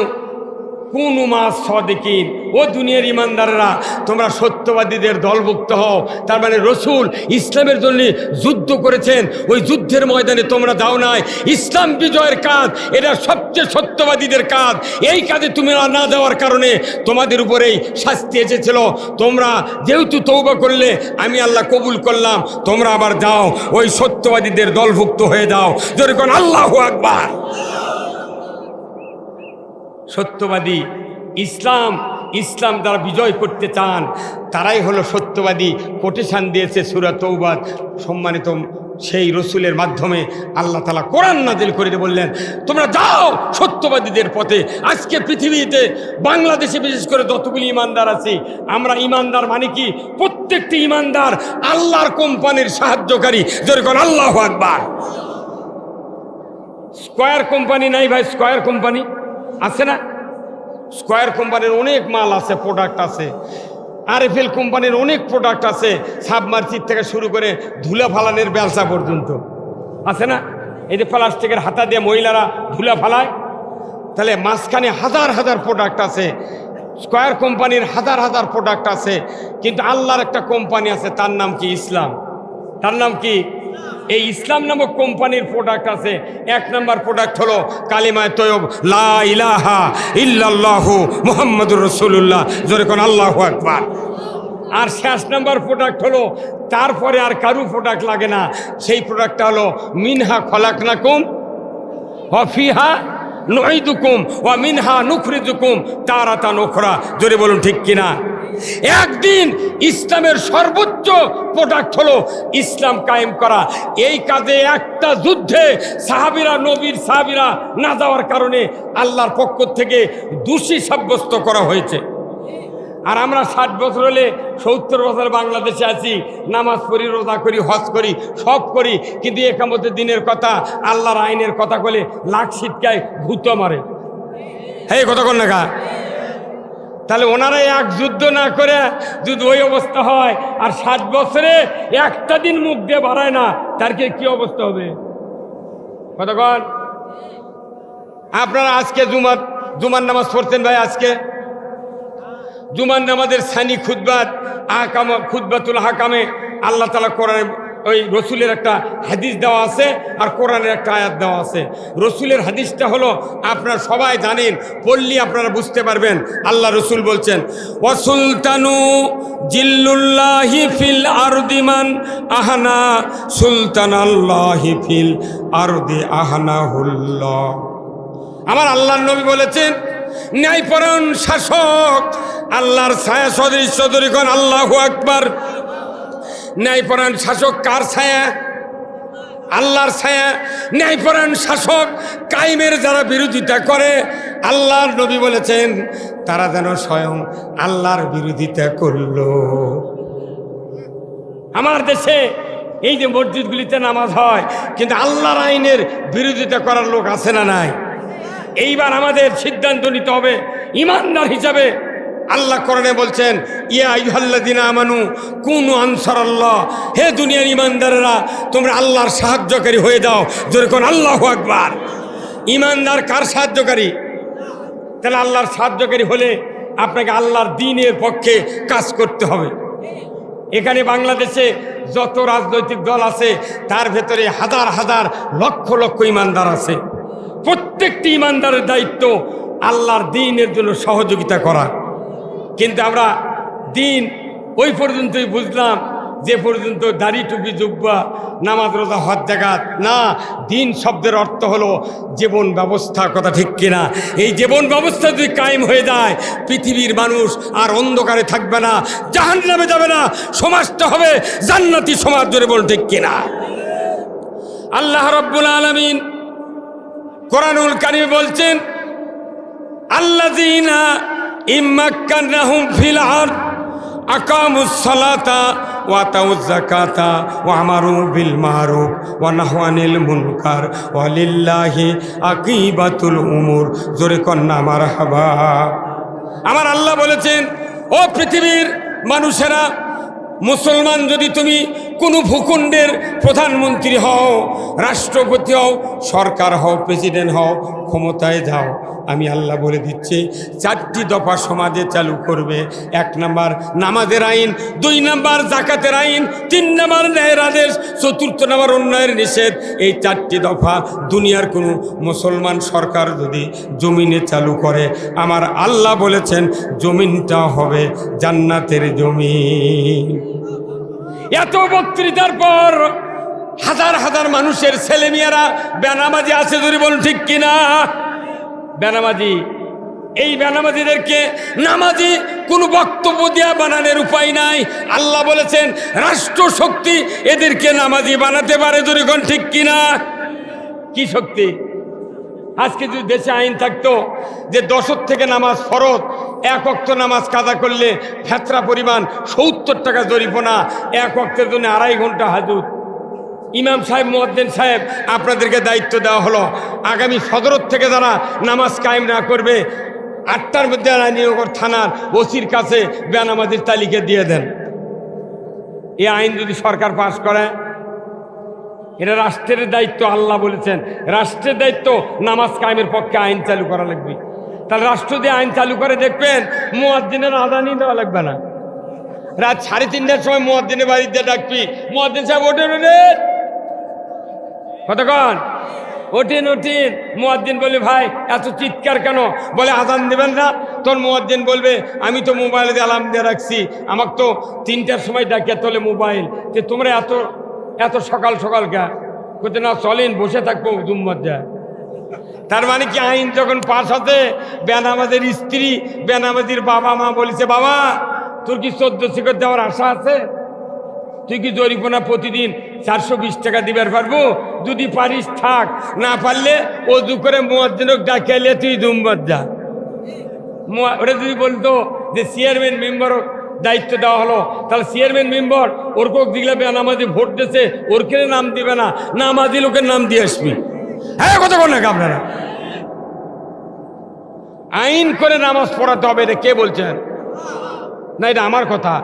কুনু মাস সাদিকিন, ও দুনিয়ার ইমানদাররা তোমরা সত্যবাদীদের দলভুক্ত হও। তার মানে রসুল ইসলামের জন্য যুদ্ধ করেছেন, ওই যুদ্ধের ময়দানে তোমরা যাও নাই। ইসলাম বিজয়ের কাজ এটা সবচেয়ে সত্যবাদীদের কাজ। এই কাজে তুমি না যাওয়ার কারণে তোমাদের উপরেই শাস্তি এসেছিল। তোমরা যেহেতু তওবা করলে আমি আল্লাহ কবুল করলাম, তোমরা আবার যাও ওই সত্যবাদীদের দলভুক্ত হয়ে যাও। জোরে কোন আল্লাহু আকবার। সত্যবাদী ইসলাম যারা বিজয় করতে চান তারাই হলো সত্যবাদী। কোটেশান দিয়েছে সূরা তওবা। সম্মানিত সেই রসুলের মাধ্যমে আল্লাহ তাআলা কোরআন নাজিল করে বললেন তোমরা যাও সত্যবাদীদের পথে। আজকে পৃথিবীতে বাংলাদেশে বিশেষ করে যতগুলি ইমানদার আছি, আমরা ইমানদার মানে কি? প্রত্যেকটি ইমানদার আল্লাহর কোম্পানির সাহায্যকারী। যেরকম আল্লাহু আকবার। স্কয়ার কোম্পানি নাই ভাই? স্কয়ার কোম্পানি আছে না? স্কয়ার কোম্পানির অনেক মাল আছে, প্রোডাক্ট আছে। আরএফএল কোম্পানির অনেক প্রোডাক্ট আছে, সাবমার্সিব থেকে শুরু করে ধুলা ফালানের ব্যবসা পর্যন্ত আছে না? এই যে প্লাস্টিকের হাতা দিয়ে মহিলারা ধুলা ফালায়, তাহলে মাঝখানে হাজার হাজার প্রোডাক্ট আছে। স্কয়ার কোম্পানির হাজার হাজার প্রোডাক্ট আছে, কিন্তু আল্লাহর একটা কোম্পানি আছে, তার নাম কি? ইসলাম। তার নাম কি? এই ইসলাম নামক কোম্পানির প্রোডাক্ট আছে। 1 নম্বর প্রোডাক্ট হলো কালিমায়ে তয়্যব, লা ইলাহা ইল্লাল্লাহু মুহাম্মাদুর রাসূলুল্লাহ। জোরে কোন আল্লাহু আকবার। আর শেষ নম্বর প্রোডাক্ট হলো, তারপরে আর কারু প্রোডাক্ট লাগে না, সেই প্রোডাক্টটা হলো মিনহা খলাকনাকুম ওয়া ফিহা নুঈদুকুম ওয়া মিনহা নুখরিজুকুম তারাতান উখরা। জোরে বলুন ঠিক কিনা? একদিন ইসলামের সর্বোচ্চ প্রোডাক্ট হলো ইসলাম কায়েম করা। এই কাজে একটা যুদ্ধে নবীর সাহাবীরা না যাওয়ার কারণে আল্লাহর পক্ষ থেকে দোষী সাব্যস্ত করা হয়েছে। আর আমরা 60 বছর হলে 70 বছর বাংলাদেশে আছি, নামাজ পড়ি, রোজা করি, হজ করি, সব করি, কিন্তু একামতের দিনের কথা, আল্লাহর আইনের কথা বলে লাখ ছিটকায় ভূত মারে। হ্যাঁ, কথা কন না কা? তাহলে ওনারাই এক যুদ্ধ না করে যদি ওই অবস্থা হয়, আর 60 বছরে একটা দিন মুখ দিয়ে বাড়ায় না, তার কি অবস্থা হবে? কতক্ষণ আপনারা আজকে জুমার নামাজ পড়ছেন ভাই? আজকে জুমার নামাজের সানি খুতবাতুল হাকামে আল্লাহ তাআলা কোরআনে ওই রসুলের একটা হাদিস দেওয়া আছে আর কোরআনের একটা আয়াত দেওয়া আছে। রসুলের হাদিসটা হলো আপনারা সবাই জানেন, পড়লে আপনারা বুঝতে পারবেন। আল্লাহ রসুল বলছেন, ওয়াসুলতানু জিল্লুল্লাহি ফিল আরদিমান আহানা সুলতানাল্লাহি ফিল আরদি আহানাহুল্লাহ। আমার আল্লাহর নবী বলেছেন, ন্যায়পরায়ণ শাসক আল্লাহর ছায়া সদৃশ্য। দরিকন আল্লাহু আকবার। ন্যায়পরায়ণ শাসক কার ছায়া? আল্লাহর ছায়া। ন্যায়পরায়ণ শাসক কায়েমের যারা বিরোধিতা করে, আল্লাহর নবী বলেছেন তারা যেন স্বয়ং আল্লাহর বিরোধিতা করল। আমার দেশে এই যে মসজিদগুলিতে নামাজ হয়, কিন্তু আল্লাহর আইনের বিরোধিতা করার লোক আছে না নাই? এইবার আমাদের সিদ্ধান্ত নিতে হবে ইমানদার হিসাবে। আল্লাহ কোরআনে বলছেন, ইয়া আইয়ুহাল্লাযিনা আমানু কুনু আনসারাল্লাহ। হে দুনিয়ার ইমানদারেরা, তোমরা আল্লাহর সাহায্যকারী হয়ে যাও। জোরে কোন আল্লাহু আকবার। ইমানদার কার সাহায্যকারী? তাহলে আল্লাহর সাহায্যকারী হলে আপনাকে আল্লাহর দ্বীনের পক্ষে কাজ করতে হবে। এখানে বাংলাদেশে যত রাজনৈতিক দল আছে, তার ভেতরে হাজার হাজার লক্ষ লক্ষ ইমানদার আছে। প্রত্যেকটি ইমানদারের দায়িত্ব আল্লাহর দ্বীনের জন্য সহযোগিতা করা। কিন্তু আমরা দিন ওই পর্যন্তই বুঝলাম যে পর্যন্ত দাড়ি টুপি জুব্বা, নামাজ রোজা হজ জাকাত না। দিন শব্দের অর্থ হলো জীবন ব্যবস্থা। কথা ঠিক কিনা? এই জীবন ব্যবস্থা যদি কায়েম হয়ে যায়, পৃথিবীর মানুষ আর অন্ধকারে থাকবে না, জাহান্নামে যাবে না, সমাজটা হবে জান্নাতি সমাজ। জোরে বলুন ঠিক কিনা? আল্লাহ রাব্বুল আলামিন কোরআনুল কারীম বলছেন আল্লাযীনা ইম্মাক্কানাহুম ফিল আরদ আকামুস সালাতা ওয়া আতাউয যাকাতা ওয়া আমারু বিল মারুফ ওয়া নাহু আনিল মুনকার ওয়া লিল্লাহি আকিবাতুল উমুর। জোরে কন্না মারহাবা। আমার আল্লাহ বলেছেন, ও পৃথিবীর মানুষেরা, মুসলমান যদি তুমি কোনো ভূখণ্ডের প্রধানমন্ত্রী হও, রাষ্ট্রপতি হও, সরকার হও, প্রেসিডেন্ট হও, ক্ষমতায় যাও, আমি আল্লাহ বলে দিচ্ছি 4টি দফা সমাজে চালু করবে। 1 নাম্বার নামাজের আইন, 2 নাম্বার জাকাতের আইন, 3 নাম্বার ন্যায়ের আদেশ, 4র্থ নাম্বার অন্যায়ের নিষেধ। এই 4টি দফা দুনিয়ার কোনো মুসলমান সরকার যদি জমিনে চালু করে, আমার আল্লাহ বলেছেন জমিনটা হবে জান্নাতের জমিন। এত বক্তৃতার পর হাজার হাজার মানুষের ছেলেমেয়েরা বেনামাজি আছে, যদি বলুন ঠিক কিনা? বেনামাজি, এই বেনামাজিদেরকে নামাজি কোনো বক্তব্য দেওয়া বানানোর উপায় নাই। আল্লাহ বলেছেন রাষ্ট্র শক্তি এদেরকে নামাজি বানাতে পারে, যদি বলুন ঠিক কিনা? কি শক্তি? আজকে যদি দেশে আইন থাকতো যে 10 থেকে নামাজ ফরজ, 1 ওয়াক্ত নামাজ কাজা করলে ফেতরা পরিমাণ 70 টাকা জরিমানা, 1 ওয়াক্তের জন্য 2.5 ঘন্টা হাজত। ইমাম সাহেব, মুয়াজ্জিন সাহেব, আপনাদেরকে দায়িত্ব দেওয়া হলো, আগামী সদরত থেকে যারা নামাজ কায়েম না করবে 8টার মধ্যে রানীনগর থানার ওসির কাছে বেনামাজির তালিকা দিয়ে দেন। এই আইন যদি সরকার পাশ করে, এটা রাষ্ট্রের দায়িত্ব। আল্লাহ বলেছেন রাষ্ট্রের দায়িত্ব নামাজ কায়েমের পক্ষে আইন চালু করা লাগবে। তাহলে রাষ্ট্র দিয়ে আইন চালু করে দেখবেন মুয়াজ্জিনের আযানই দেওয়া লাগবে না। রাত 3:30টার সময় মুয়াজ্জিনের বাড়িতে ডাকবি, মুয়াজ্জিন সাহেব ওঠেন, ওঠেন, কতক্ষণ ওঠেন ওঠেন। মুয়াজ্জিন বলে ভাই এত চিৎকার কেন? বলে আযান দেবেন না? তোর মুয়াজ্জিন বলবে আমি তো মোবাইলে অ্যালার্ম দিয়ে রাখছি, আমাকে তো 3টার সময় ডাকিয়ে তোলে মোবাইল, যে তোমরা এত সকাল সকাল কে করতে না? চলেন বসে থাকবো জুম্মার যায়। তার মানে কি আইন যখন পাস হতে, বেনামাজের স্ত্রী, বেনামাজির বাবা মা বলেছে বাবা তোর কি 14 শিখর দেওয়ার আশা আছে? তুই কি জরিমানা প্রতিদিন 420 টাকা দিবার পারবো? যদি পারিস থাক, না পারলে অজু করে মুয়াজ্জিনক ডাকাইলে তুই জুম্মার যা। ওরা যদি বলতো যে চেয়ারম্যান মেম্বার দায়িত্ব দেওয়া হলো, তাহলে চেয়ারম্যান মেম্বার ওর কোক দিলে বেনামাজি ভোট দিয়েছে, ওর কেন নাম দিবে না? নামাজি লোকের নাম দিয়ে আসবি। হ্যাঁ, কথা বল না আপনারা? আইন করে নামাজ পড়াতে হবে, এটা কে বলছেন? না, এটা আমার কথা।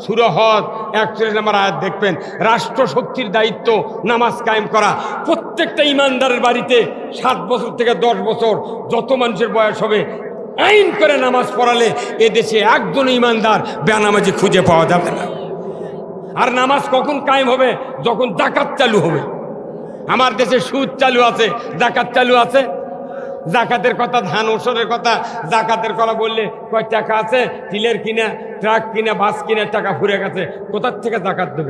সূরা হজ 41 নম্বর আয়াত দেখবেন, রাষ্ট্র শক্তির দায়িত্ব নামাজ কায়েম করা। প্রত্যেকটা ইমানদারের বাড়িতে 7 বছর থেকে 10 বছর যত মানুষের বয়স হবে, আইন করে নামাজ পড়ালে এদেশে একজন ইমানদার বেনামাজি খুঁজে পাওয়া যাবে না। আর নামাজ কখন কায়েম হবে? যখন যাকাত চালু হবে। আমার দেশে সুদ চালু আছে, যাকাত চালু আছে। জাকাতের কথা, ধান ওষুধের কথা, জাকাতের কথা বললে কয় টাকা আছে, টিলের কিনা, ট্রাক কিনা, বাস কিনা টাকা ফুরে গেছে, কোথার থেকে জাকাত দেব?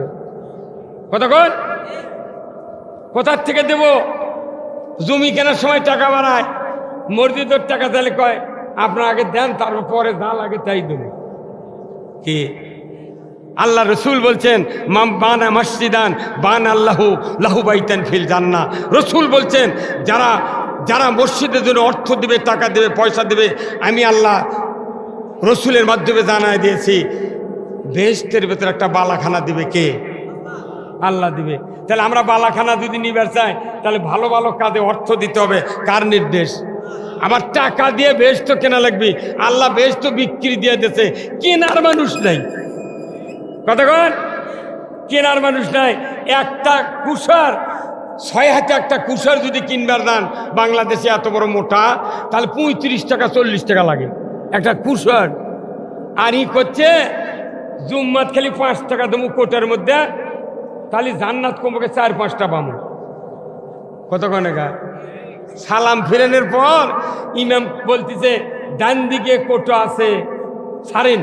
কতক্ষণ কোথার থেকে দেব? জমি কেনার সময় টাকা বাড়ায়, মসজিদের টাকা তাহলে কয় আপনার আগে দেন, তারপর পরে যা লাগে তাই দেব। কি আল্লাহ রসুল বলছেন মাম বানা মসজিদান বান আল্লাহু লাহু বাইতান ফিল জান্নাহ। রসুল বলছেন যারা মসজিদের জন্য অর্থ দেবে, টাকা দেবে, পয়সা দেবে, আমি আল্লাহ রসুলের মাধ্যমে জানায় দিয়েছি বেহেশতের ভেতরে একটা বালাখানা দিবে। কে? আল্লাহ দিবে। তাহলে আমরা বালাখানা যদি নিবার চাই, তাহলে ভালো ভালো কাজে অর্থ দিতে হবে। কার নির্দেশ? আবার টাকা দিয়ে বেহেশত কেনা লাগবে। আল্লাহ বেহেশত বিক্রি দিয়ে দিয়েছে, কেনার মানুষ নাই। কতক্ষণ কেনার মানুষ নাই? একটা কুষার 6 হাতে একটা কুষার যদি কিনবার দান বাংলাদেশে এত বড় মোটা, তাহলে 35 টাকা 40 টাকা লাগে একটা কুষার। আর ই করছে জুম্মাত খালি 5 টাকা দেবো কোটার মধ্যে, তাহলে জান্নাত কমকে 4-5টা পাবো। কতক্ষণ একা সালাম ফিরানোর পর ইমাম বলতেছে ডান দিকে কোটা আছে, ছাড়েন।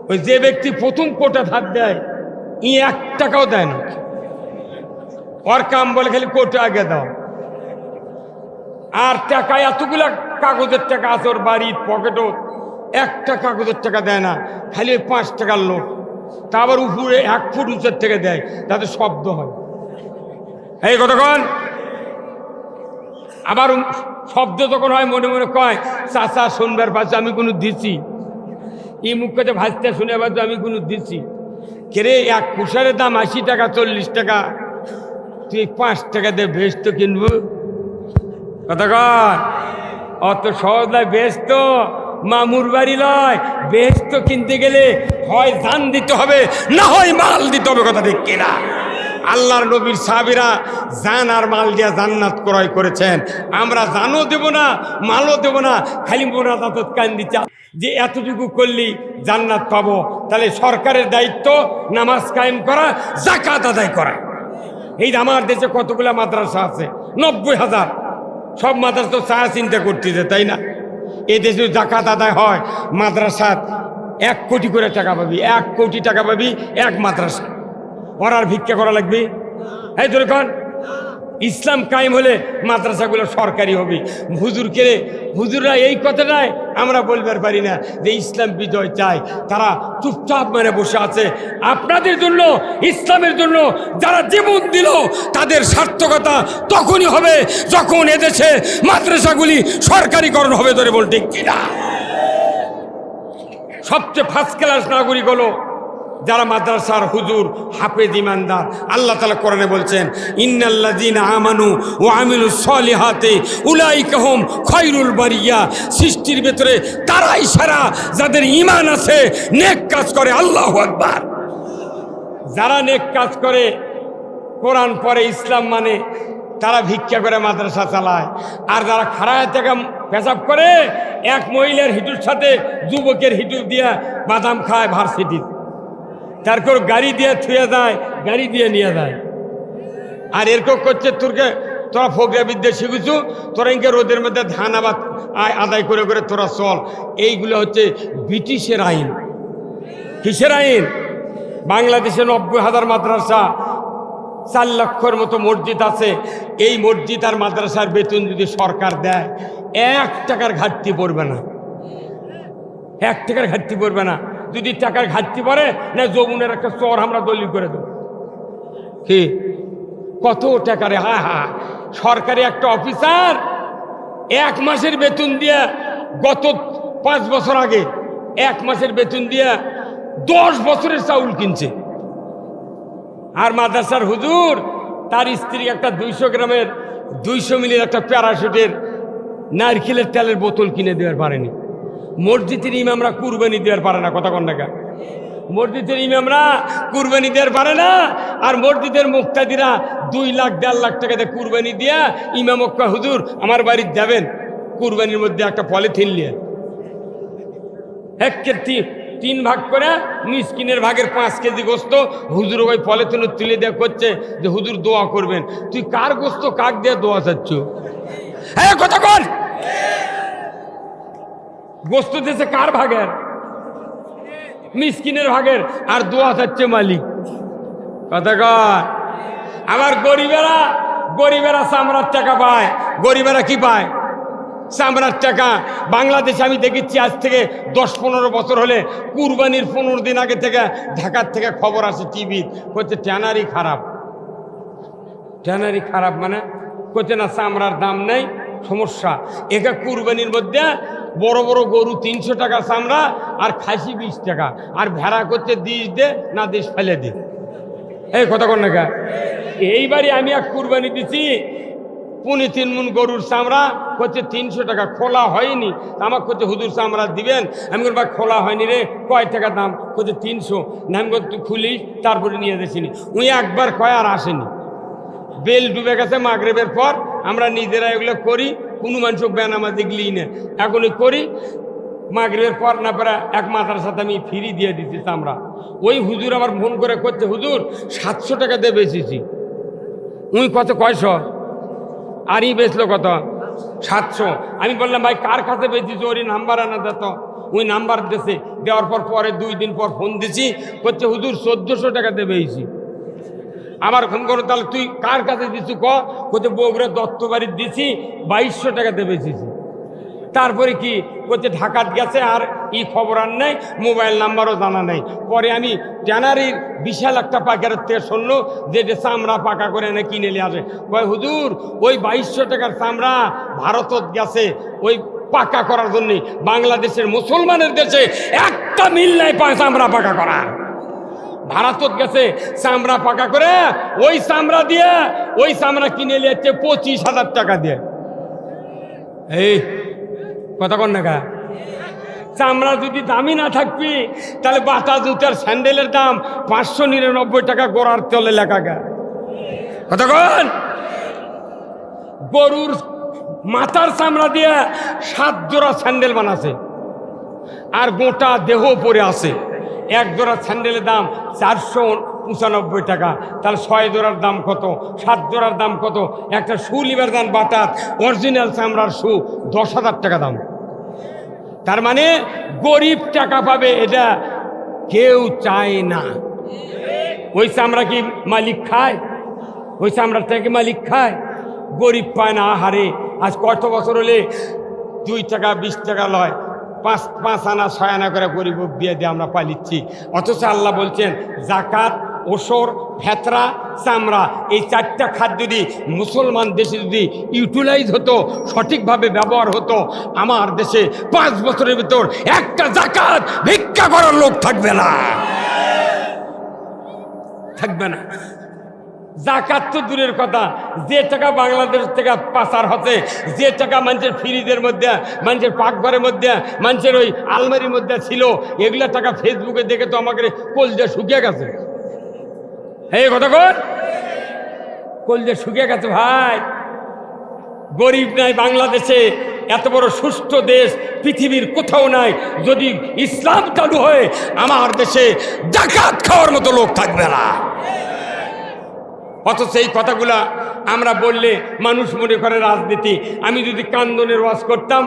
ওই যে ব্যক্তি প্রথম কোটা ধার দেয়, 1 টাকাও দেয় না। ওর কাম বলে খালি কোটা আগে দাও। আর টাকা এতগুলা কাগজের টাকা আছে ওর বাড়ির পকেটও, 1টা কাগজের টাকা দেয় না, খালি 5 টাকার লোক। তা আবার উপরে 1 ফুট উঁচের থেকে দেয়, যাতে শব্দ হয়। এই কতক্ষণ আবার শব্দ যখন হয় মনে মনে কয় চাচা শুনবার পাশে আমি কোনো দিছি, এই মুখ কাছে ভাজতে শুনে পাচ্ছ আমি কোনো দিছি। কেরে এক কুষারের দাম 80 টাকা 40 টাকা, তুই 5 টাকা দিয়ে ভেস্ত কিনবো? কথা কয় অত সহজ নয়। বেস্ত মামুর বাড়ি লয়, বেস্ত কিনতে গেলে হয় জান দিতে হবে না হয় মাল দিতে হবে। কথা ঠিক কিনা? আল্লাহর নবীর সাহাবীরা জান আর মাল দিয়া জান্নাত ক্রয় করেছেন। আমরা জানও দেব না, মালও দেব না, খালি মোনাজাত কান দিচ্ছি যে এতটুকু করলি জান্নাত পাবো। তাহলে সরকারের দায়িত্ব নামাজ কায়েম করা, যাকাত আদায় করা। এই আমার দেশে কতগুলা মাদ্রাসা আছে, 90,000। সব মাদ্রাসা তো চা চিন্তা করতেছে, তাই না? এই দেশে যাকাত আদায় হয় মাদ্রাসাত 1 কোটি করে টাকা পাবি, 1 কোটি টাকা পাবি এক মাদ্রাসা। ওরা আর ভিক্ষা করা লাগবে? এই ধরে কন ইসলাম কায়েম হলে মাদ্রাসাগুলো সরকারি হবে। হুজুররা এই কথাটাই আমরা বলবার পারি না যে ইসলাম বিজয় চাই। তারা চুপচাপ মানে বসে আছে। আপনাদের জন্য, ইসলামের জন্য যারা জীবন দিল তাদের সার্থকতা তখনই হবে যখন এদেশে মাদ্রাসাগুলি সরকারিকরণ হবে। ধরে বল ঠিক কিনা? সবচেয়ে ফার্স্ট ক্লাস নাগরিক হলো যারা মাদ্রাসার হুজুর, হাফেজ, ইমানদার। আল্লাহ তাআলা কোরআনে বলছেন ইন্নাল্লাযীনা আমানু ওয়া আমিলুস সলিহাতি উলাইকা হুম খায়রুল বারিয়া। সৃষ্টির ভেতরে তারাই সেরা যাদের ঈমান আছে, নেক কাজ করে। আল্লাহু আকবার। যারা নেক কাজ করে, কোরআন পড়ে, ইসলাম মানে, তারা ভিক্ষা করে মাদ্রাসা চালায়। আর যারা খাড়ায় থেকে পেশাব করে, এক মহিলার হিটুর সাথে যুবকের হিটু দিয়া বাদাম খায় ভার্সিটি, তারপর গাড়ি দিয়ে থুয়ে যায়, গাড়ি দিয়ে নিয়ে যায়। আর এরকম করছে তোরা ফোকরা বিদ্যা শিখেছু, তোরা ইনকে রোদের মধ্যে ধান আদায় করে করে তোরা চল। এইগুলো হচ্ছে ব্রিটিশের আইন। কিসের আইন? বাংলাদেশে 90,000 মাদ্রাসা, 4 লক্ষের মতো মসজিদ আছে। এই মসজিদ আর মাদ্রাসার বেতন যদি সরকার দেয়, 1 টাকার ঘাটতি পড়বে না। 1 টাকার ঘাটতি পড়বে না। যদি টাকার ঘাটতি পড়ে না, যমুনের একটা চর আমরা দলিল করে দেব। কি কত টাকারে? হা হা সরকারি একটা অফিসার 1 মাসের বেতন দিয়ে, গত 5 বছর আগে 1 মাসের বেতন দিয়ে 10 বছরের চাউল কিনছে। আর মাদ্রাসার হুজুর তার স্ত্রী একটা 200 গ্রামের 200 মিলির একটা প্যারাশুটের নারকেলের তেলের বোতল কিনে দেওয়ার পারেনি। মসজিদের ইমামরা কুরবানি দেওয়ার পারে না। কথা কন না? মসজিদের ইমামরা কুরবানি দেওয়ার পারে না। আর মসজিদের মুক্তাদিরা 2 লাখ 1.5 লাখ টাকা দিয়ে কুরবানি দিয়া ইমাম ওক্কা হুজুর আমার বাড়ির যাবেন, কুরবানির মধ্যে একটা পলিথিন নিয়ে 3 ভাগ করে মিসকিনের ভাগের 5 কেজি গোস্ত হুজুর ওই পলিথিনে তুলে দেওয়া করছে যে হুজুর দোয়া করবেন। তুই কার গোস্ত কাক দিয়ে দোয়া চাচ্ছ? হ্যাঁ কথা কর। গোস্ত দিয়েছে কার ভাগের? মিসকিনের ভাগের। আর দোয়া চাচ্ছে মালিক। কথা কর। আবার গরিবেরা চামড়ার টাকা পায়। গরিবেরা কি পায়? চামড়ার টাকা। বাংলাদেশে আমি দেখেছি আজ থেকে 10-15 বছর হলে, কুরবানির 15 দিন আগে থেকে ঢাকার থেকে খবর আসে টিভি, করছে ট্যানারি খারাপ। ট্যানারি খারাপ মানে করছে না চামড়ার দাম নেই, সমস্যা। একা কুরবানির মধ্যে বড় বড় গরু 300 টাকা চামড়া, আর খাসি 20 টাকা, আর ভেড়া করছে দিস দে না দিস ফেলে দে। এই কথা কন না? এইবারই আমি এক কুরবানি দিছি, 3.5 মণ গরুর চামড়া করছে 300 টাকা, খোলা হয়নি। আমাকে করছে হুজুর চামড়া দিবেন। আমি বলবো খোলা হয়নি রে, কয় টাকা দাম? করছে 300। না আমি তুই খুলিস, তারপরে নিয়ে যাচ্ছিনি। উনি একবার কয় আর আসেনি। বেল ডুবে গেছে মাগরিবের পর, আমরা নিজেরা এগুলো করি, কোনো মানুষ বেনামাজি গেলেই না। এখনই করি, মাগরিবের পর না পারা এক মাথার সাথে আমি ফ্রি দিয়ে দিচ্ছি চামড়া। ওই হুজুর আবার ফোন করে করছে হুজুর 700 টাকা দিয়ে বেচেছি। উনি কত? 900। আর ই বেচলো কত? 700। আমি বললাম ভাই কার কাছে বেচেছি, ওরই নাম্বার আনা দিত। ওই নাম্বার দিয়েছে, দেওয়ার পর পরে 2 দিন পর ফোন দিছি, করছে হুজুর 1400 টাকা দিয়ে বেচেছি। আমার ফোন করো, তাহলে তুই কার কাছে দিচ্ছু? করছে বগুড়া দত্ত বাড়ির দিছি, 2200 টাকা দিয়ে বেচেছি। তারপরে কি বলছে ঢাকাত গেছে, আর খবর আর নেই, মোবাইল নাম্বারও জানা নেই। পরে আমি ট্যানারির বিশাল একটা পাকের থেকে শুনলো যে চামড়া পাকা করে এনে কিনে নিয়ে আসে। কয় হুজুর ওই 2200 টাকার চামড়া ভারতত গেছে ওই পাকা করার জন্য। বাংলাদেশের মুসলমানের দেশে একটা মিল নাই চামড়া পাকা করা। ভারতত গেছে চামড়া পাকা করে, ওই চামড়া দিয়ে ওই চামড়া কিনে নিয়েছে 25,000 টাকা দিয়ে। এই কথা কন না, চামড়া যদি দামি না থাকবি তাহলে বাটা জুতার স্যান্ডেলের দাম 599 টাকা গোড়ার তলে লেখা গা। কথা কন, গরুর মাথার চামড়া দিয়ে 7 জোড়া স্যান্ডেল বানাছে, আর গোটা দেহ পরে আছে। এক জোড়া স্যান্ডেলের দাম 495 টাকা, তাহলে 6 জোড়ার দাম কত, 7 জোড়ার দাম কত? একটা শু লিবার দাম বাটাত অরিজিনাল চামড়ার শু 10,000 টাকা দাম। তার মানে গরিব টাকা পাবে, এটা কেউ চায় না। ওই চামড়া কি মালিক খায়? ওই চামড়ার থেকে মালিক খায়? গরিব পায় না। আহারে, আজ কত বছর হলে 2 টাকা 20 টাকা লয়, 5 আনা 6 আনা করে গরিব দিয়ে দিয়ে আমরা পালিচ্ছি। অথচ আল্লাহ বলছেন জাকাত, ওসর, ফেতরা, চামড়া, এই 4টা খাদ্য যদি মুসলমান দেশে যদি ইউটিলাইজ হতো, সঠিকভাবে ব্যবহার হতো, আমার দেশে 5 বছরের ভিতর একটা জাকাত ভিক্ষা করার লোক থাকবে না, থাকবে না। জাকাত তো দূরের কথা, যে টাকা বাংলাদেশ থেকে পাচার হচ্ছে, যে টাকা মানুষের ফ্রিজের মধ্যে, মানুষের পাকঘরের মধ্যে, মানুষের ওই আলমারির মধ্যে ছিল, এগুলা টাকা ফেসবুকে দেখে তো আমাকে কলজা শুকিয়ে গেছে। এই কথা কর, কলজা শুকিয়ে গেছে ভাই। গরিব নাই বাংলাদেশে, এত বড় সুষ্ঠু দেশ পৃথিবীর কোথাও নাই। যদি ইসলাম চালু হয় আমার দেশে জাকাত খাওয়ার মতো লোক থাকবে না। অথচ এই কথাগুলা আমরা বললে মানুষ মনে করে রাজনীতি। আমি যদি কান্দনের ওয়াজ করতাম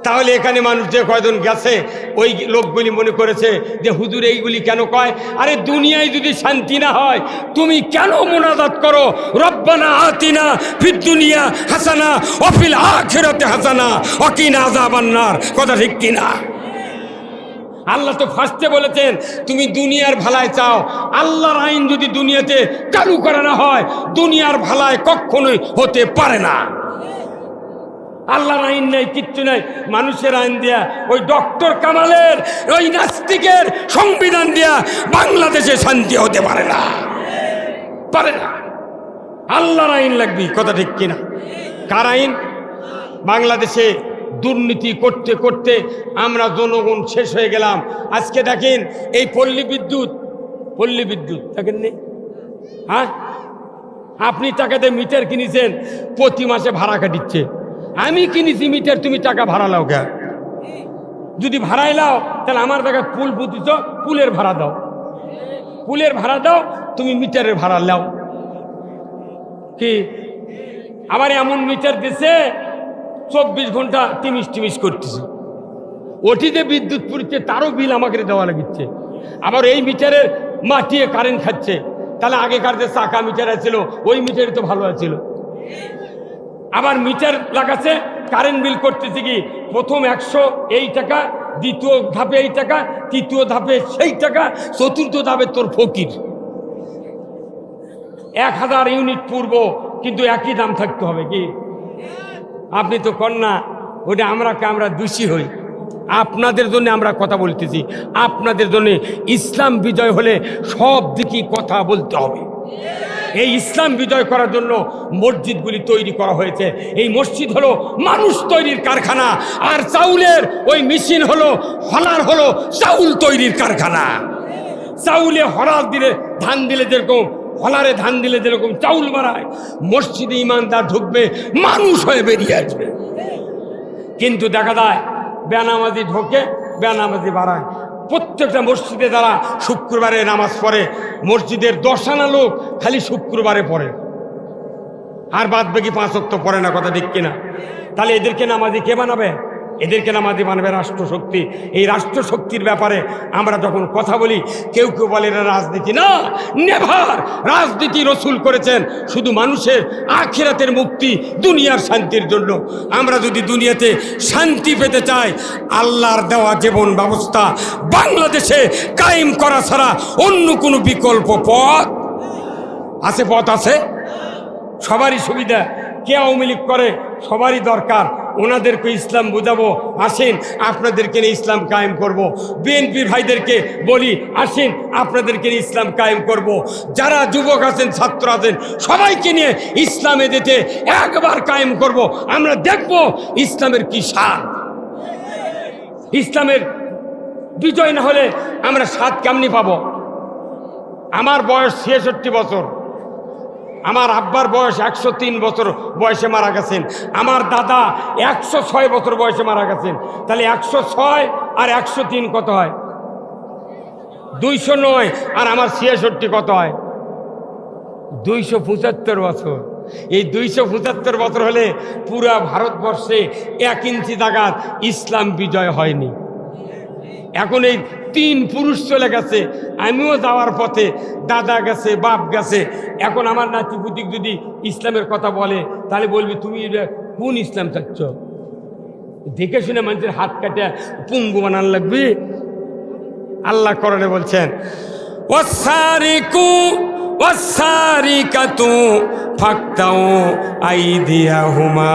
তাহলে এখানে মানুষ যে কয়জন গেছে ওই লোকগুলি মনে করেছে যে হুজুর এইগুলি কেন কয়। আরে দুনিয়ায় যদি শান্তি না হয় তুমি কেন মুনাজাত করো রব্বানা আতিনা ফিদ দুনিয়া হাসানা ওয়া ফিল আখিরাতি হাসানা ওয়া কিনা আযাবান্নার? কথা ঠিক কিনা? আল্লাহ তো ফার্স্টে বলেছেন তুমি দুনিয়ার ভালায় চাও। আল্লাহর আইন যদি দুনিয়াতে চালু করা না হয় দুনিয়ার ভালায় কখনোই হতে পারে না। আল্লাহর আইন নাই, কিচ্ছু নাই, মানুষের আইন দিয়া, ওই ডক্টর কামালের ওই নাস্তিকের সংবিধান দিয়া বাংলাদেশে শান্তি হতে পারে না, পারে না। আল্লাহর আইন লাগবে। কথা ঠিক কিনা? কার আইন? বাংলাদেশে দুর্নীতি করতে করতে আমরা জনগণ শেষ হয়ে গেলাম। আজকে দেখেন এই পল্লী বিদ্যুৎ দেখেন নি? হ্যাঁ, আপনি টাকাতে মিটার কিনেছেন, প্রতি মাসে ভাড়া কাটিচ্ছে। আমি কিনেছি মিটার, তুমি টাকা ভাড়া লাও কে? যদি ভাড়াই লাও তাহলে আমার টাকা পুল বুঝিছ, পুলের ভাড়া দাও, পুলের ভাড়া দাও, তুমি মিটারের ভাড়া লাও। কি আবার এমন মিটার দিছে 24 ঘন্টা টিমিস করতেছে, ওটিতে বিদ্যুৎ পুড়ছে, তারও বিল আমাকে দেওয়া লাগিচ্ছে। আবার এই মিটারের মাটিয়ে কারেন্ট খাচ্ছে। তাহলে আগেকার যে চাকা মিটার ছিল ওই মিটারই তো ভালো ছিল। আবার মিটার লাগাচ্ছে, কারেন্ট বিল করতেছে কি প্রথম 100 এই টাকা, দ্বিতীয় ধাপে এই টাকা, তৃতীয় ধাপে সেই টাকা, চতুর্থ ধাপে তোর ফকির। 1000 ইউনিট পূর্ব, কিন্তু একই দাম থাকতে হবে। কি আপনি তো কন্যা, ওটা আমরা দোষী হই। আপনাদের জন্য আমরা কথা বলতেছি, আপনাদের জন্য। ইসলাম বিজয় হলে সব দিকই কথা বলতে হবে। এই ইসলাম বিজয় করার জন্য মসজিদগুলি তৈরি করা হয়েছে। এই মসজিদ হলো মানুষ তৈরির কারখানা, আর চাউলের ওই মেশিন হলো হলার হলো চাউল তৈরির কারখানা। চাউলে হলার দিলে ধান দিলে যেরকম, হলারে ধান দিলে যেরকম চাউল বাড়ায়, মসজিদে ইমানদার ঢুকবে মানুষ হয়ে বেরিয়ে আসবে। কিন্তু দেখা যায় বেনামাজি ঢোকে, বেনামাজি বাড়ায়। প্রত্যেকটা মসজিদে যারা শুক্রবারে নামাজ পড়ে, মসজিদের 10 আনা লোক খালি শুক্রবারে পড়ে, আর বাদ বাকি 5 ওয়াক্ত পড়ে না। কথা ঠিক কিনা? তাহলে এদেরকে নামাজি কে বানাবে? এদেরকে নামাজি মানবে রাষ্ট্রশক্তি। এই রাষ্ট্রশক্তির ব্যাপারে আমরা যখন কথা বলি, কেউ কেউ বলে এটা রাজনীতি। না, নেভার। রাজনীতি রসুল করেছেন শুধু মানুষের আখিরাতের মুক্তি, দুনিয়ার শান্তির জন্য। আমরা যদি দুনিয়াতে শান্তি পেতে চাই, আল্লাহর দেওয়া জীবন ব্যবস্থা বাংলাদেশে কায়েম করা ছাড়া অন্য কোনো বিকল্প পথ আছে? পথ আছে? সবারই সুবিধা। কে আওয়ামী লীগ করে, সবারই দরকার। ওনাদেরকে ইসলাম বুঝাবো, আসেন আপনাদেরকে নিয়ে ইসলাম কায়েম করব। বিএনপির ভাইদেরকে বলি, আসেন আপনাদেরকে নিয়ে ইসলাম কায়েম করব। যারা যুবক আছেন, ছাত্র আছেন, সবাইকে নিয়ে ইসলামে দিতে একবার কায়েম করব। আমরা দেখব ইসলামের কি স্বাদ। ইসলামের বিজয় না হলে আমরা স্বাদ কেমনি পাবো? আমার বয়স 66 বছর, আমার আব্বার বয়স 103 বছর বয়সে মারা গেছেন, আমার দাদা 106 বছর বয়সে মারা গেছেন। তাহলে 106 আর 103 কত হয়? 209। আর আমার 66 কত হয়? 275 বছর। এই 275 বছর হলে পুরা ভারতবর্ষে 1 ইঞ্চি জায়গার ইসলাম বিজয় হয়নি। এখন এই 3 পুরুষ চলে গেছে, আমিও যাওয়ার পথে, দাদা গেছে, বাপ গেছে। এখন আমার নাতি পুতিক যদি ইসলামের কথা বলে, তাহলে বলবি তুমি কোন ইসলাম চাচ্ছ? দেখে শুনে মানুষের হাত কাটে পুঙ্গু বানান লাগবে। আল্লাহ কোরআনে বলছেন, ওয়াসারিকু ওয়াসারিকাতু ফাকতাউ আইদিয়াহুমা।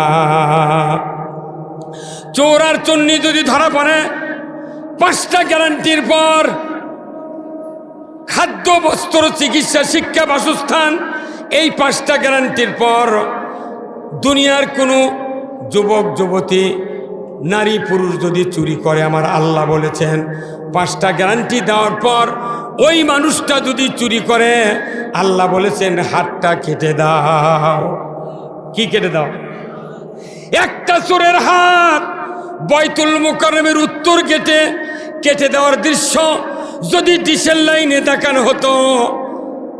চোর আর চন্নি যদি ধরা পড়ে, 5টা গ্যারান্টির পর খাদ্য, বস্ত্র, চিকিৎসা, শিক্ষা, বাসস্থান, এই 5টা গ্যারান্টির পর দুনিয়ার কোনো যুবক যুবতী, নারী পুরুষ যদি চুরি করে, আমার আল্লাহ বলেছেন 5টা গ্যারান্টি দেওয়ার পর ওই মানুষটা যদি চুরি করে, আল্লাহ বলেছেন হাতটা কেটে দাও। কি কেটে দাও? একটা চোরের হাত বাইতুল মুকাররমের উত্তর গেটে কেটে দেওয়ার দৃশ্য যদি ডিসেল লাইনে দেখানো হতো,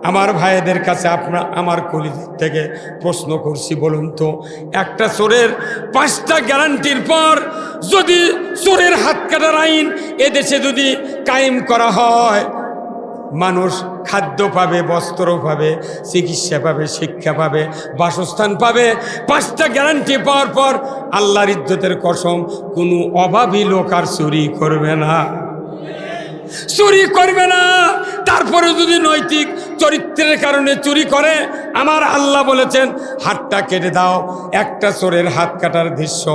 আমার ভাইদের কাছে আমার কলিজার থেকে প্রশ্ন করছি, বলুন তো, একটা চোরের 5টা গ্যারান্টির পর যদি চোরের হাত কাটার আইন এদেশে যদি কায়েম করা হয়, মানুষ খাদ্য পাবে, বস্ত্র পাবে, চিকিৎসা পাবে, শিক্ষা পাবে, বাসস্থান পাবে। 5টা গ্যারান্টি পাওয়ার পর আল্লাহর ইজ্জতের কসম, কোনো অভাবী লোক আর চুরি করবে না, চুরি করবে না। তারপরে যদি নৈতিক চরিত্রের কারণে চুরি করে, আমার আল্লাহ বলেছেন হাতটা কেটে দাও। একটা চোরের হাত কাটার দৃশ্য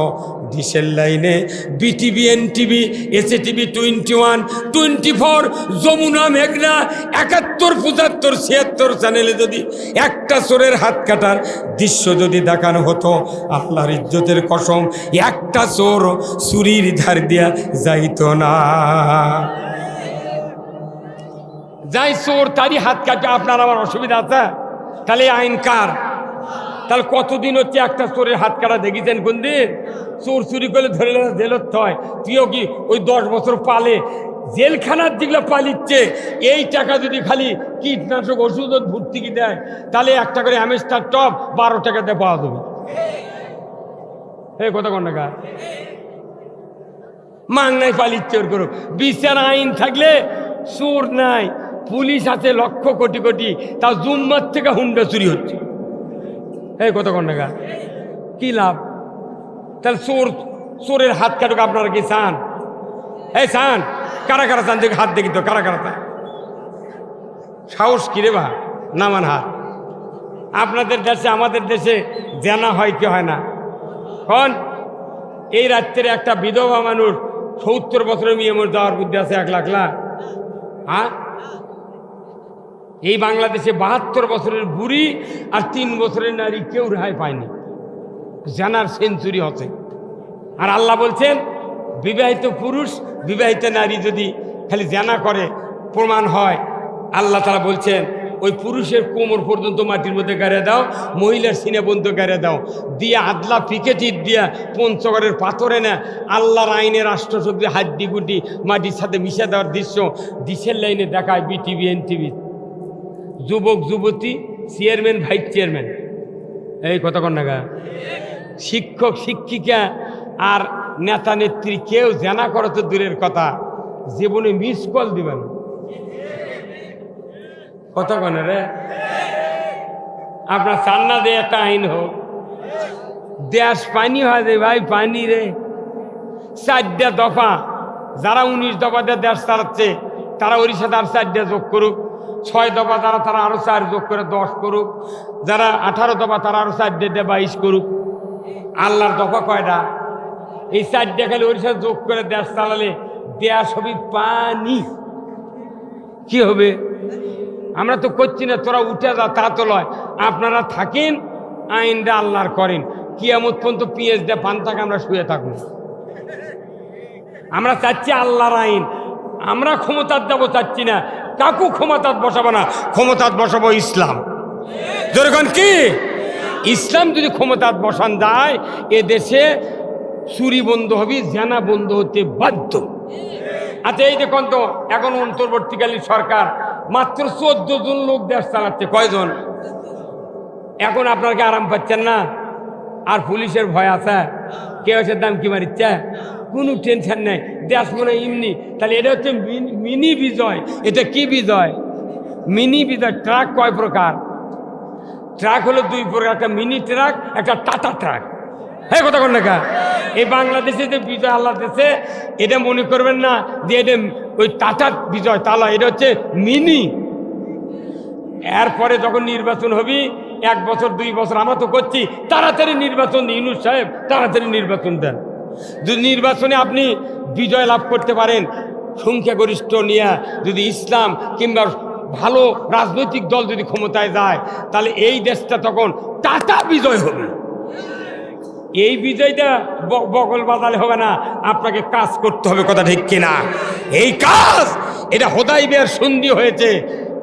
ডিসেল লাইনে বিটিভি, এনটিভি, এসএটিভি 21, 24, যমুনা, মেঘনা 71, 75, 76 চ্যানেলে যদি একটা চোরের হাত কাটার দৃশ্য যদি দেখানো হতো, আল্লাহর ইজ্জতের কসম, একটা চোর চুরির ধার দিয়া যাইতো না। যাই চোর তারই হাত কাটে, আপনার আমার অসুবিধা আছে? তাহলে আইন কার? তাহলে কতদিন হচ্ছে একটা চোরের হাত কাটা দেখেছেন? কোন দিন? চোর চুরি করলে ধরে জেলত হয়, তুইও কি ওই 10 বছর পালে জেলখানার দিকলে পালিচ্ছে। এই টাকা যদি খালি কীটনাশক ওষুধ ভর্তুকি দেয়, তাহলে একটা করে অ্যামেস্টার টপ 12 টাকাতে পাওয়া যাবে। এই কথা কোন টাকা মাং নাই পালিচ্ছে ওর করো। বিচার আইন থাকলে চোর নাই, পুলিশ আছে লক্ষ কোটি কোটি, তাও জুম্মার থেকে হুন্ডা চুরি হচ্ছে। এই কত কোন টাকা কি লাভ? তাহলে চোরের হাত কাটুক আপনারা কি চান? এই চান? কারা কারা চান? দেখি হাত দেখি তো, কারা কারা চান? সাহস কিরে বা নামান হাত। আপনাদের দেশে, আমাদের দেশে জানা হয় কি হয় না? কোন এই রাত্রে একটা বিধবা মানুষ 70 বছরের মেয়ে মোর যাওয়ার বুদ্ধি আছে 1 লাখ লাখ? হ্যাঁ, এই বাংলাদেশে 72 বছরের বুড়ি আর 3 বছরের নারী কেউ রেহাই পায়নি। জানার সেঞ্চুরি হচ্ছে। আর আল্লাহ বলছেন বিবাহিত পুরুষ, বিবাহিত নারী যদি খালি জানা করে প্রমাণ হয়, আল্লাহ তাআলা বলছেন ওই পুরুষের কোমর পর্যন্ত মাটির মধ্যে গাড়িয়ে দাও, মহিলার সিনে পর্যন্ত গাড়িয়ে দাও, দিয়ে আদলা পিকেটির দিয়া পঞ্চগড়ের পাথরে না আল্লাহর আইনের রাষ্ট্রশক্তি হাড্ডি গুটি মাটির সাথে মিশে দেওয়ার দৃশ্য ডিসেল লাইনে দেখায় বিটিভি, এনটিভি। যুবক যুবতী, চেয়ারম্যান, ভাইস চেয়ারম্যান, এই কথা কন না, শিক্ষক শিক্ষিকা আর নেতা নেত্রী কেউ জানা করো তো দূরের কথা, জীবনে মিস কল দিবেন কত কনে রে? আপনার চান্না দিয়ে একটা আইন হোক, দেশ পানি হয় রে ভাই, পানি রে। 4টা দফা, যারা 19 দফা দিয়ে দেশ চালাচ্ছে তারা ওর সাথে আর 4টা যোগ করুক। 6 দফা তারা আরো 4 যোগ করে 10 করুক। যারা 18 দফা তারা আরো 4 দিয়ে 22 করুক। আল্লাহর দফা কয়টা? এই 4টা খালি ওর সাথে যোগ করে দেশ চালালে দেশ হবে পানি। কি হবে? আমরা তো করছি না, তোরা উঠে যা, তা তো লয়। আপনারা থাকেন, আইনটা আল্লাহর করেন। কিয়ামত পর্যন্ত পিএস দিয়ে পান থাকে, আমরা শুয়ে থাকুন। আমরা চাচ্ছি আল্লাহর আইন, আমরা ক্ষমতার দেবো চাচ্ছি না, কাকু ক্ষমতার বসাবো না, ক্ষমতার বসাবো ইসলাম। যেরকম কি ইসলাম যদি ক্ষমতার বসান যায়, এ দেশে চুরি বন্ধ হবে, জানা বন্ধ হতে বাধ্য। আচ্ছা, এই দেখুন তো এখন অন্তর্বর্তীকালীন সরকার মাত্র 14 জন লোক দেশ চালাচ্ছে। কয়জন? এখন আপনার কি আরাম পাচ্ছেন না? আর পুলিশের ভয় আছে? কে হচ্ছে দাম কি মারিচ্ছে, কোনো টেনশন নেই, দেশ মনে এমনি। তাহলে এটা হচ্ছে মিনি বিজয়। এটা কি বিজয়? মিনি বিজয়। ট্রাক কয় প্রকার? ট্রাক হলো 2 প্রকার, একটা মিনি ট্রাক, একটা টাটা ট্রাক। হ্যাঁ, কথা কন না? এই বাংলাদেশে যে বিজয় আল্লাহ দেশে, এটা মনে করবেন না যে এটা ওই টাটার বিজয়, তালা। এটা হচ্ছে মিনি। এরপরে যখন নির্বাচন হবে, 1 বছর 2 বছর, আমরা তো করছি তাড়াতাড়ি নির্বাচন। ইউনূস সাহেব তাড়াতাড়ি নির্বাচন দেন। যদি নির্বাচনে আপনি বিজয় লাভ করতে পারেন, সংখ্যাগরিষ্ঠ নিয়ে যদি ইসলাম কিংবা ভালো রাজনৈতিক দল যদি ক্ষমতায় যায়, তাহলে এই দেশটা তখন টাটা বিজয় হবে। এই বিজয়টা বগল বাজালে হবে না, আপনাকে কাজ করতে হবে। কথা ঠিক কিনা? এই কাজ, এটা হুদাইবিয়ার সন্ধি হয়েছে,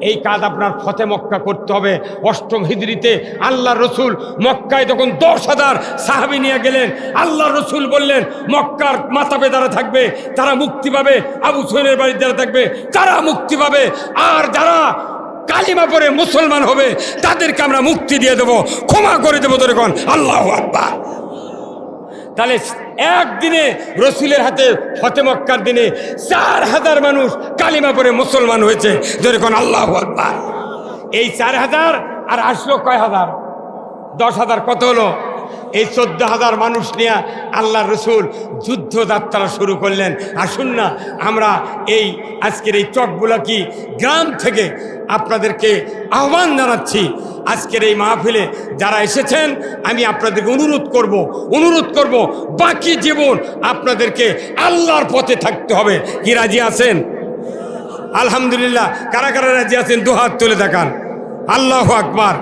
এই কাজ আপনার ফতে মক্কা করতে হবে। 8ম হিজরিতে আল্লাহ রসুল মক্কায় যখন 10,000 সাহাবী নিয়ে গেলেন, আল্লাহ রসুল বললেন মক্কার মাতাবে যারা থাকবে তারা মুক্তি পাবে, আবু সুফিয়ানের বাড়িতে যারা থাকবে তারা মুক্তি পাবে, আর যারা কালিমা পড়ে মুসলমান হবে তাদেরকে আমরা মুক্তি দিয়ে দেবো, ক্ষমা করে দেবো। তখন আল্লাহু আকবার। তাহলে একদিনে রসুলের হাতে ফতে মক্কার দিনে 4,000 মানুষ কালিমা পড়ে মুসলমান হয়েছে। যেরকম আল্লাহু আকবার। এই 4,000 আর আসলো কয় হাজার? 10,000। কত হলো? এই 14,000 মানুষ নিয়ে আল্লাহ রসুল যুদ্ধযাত্রা শুরু করলেন। আসুন না, আমরা এই আজকের এই চকবুলাকি গ্রাম থেকে আপনাদেরকে আহ্বান জানাচ্ছি, আজকের এই মাহফিলে যারা এসেছেন, আমি আপনাদেরকে অনুরোধ করব বাকি জীবন আপনাদেরকে আল্লাহর পথে থাকতে হবে। কি রাজি আছেন? আলহামদুলিল্লাহ। কারা কারা রাজি আছেন? 2 হাত তুলে দেখান। আল্লাহু আকবার।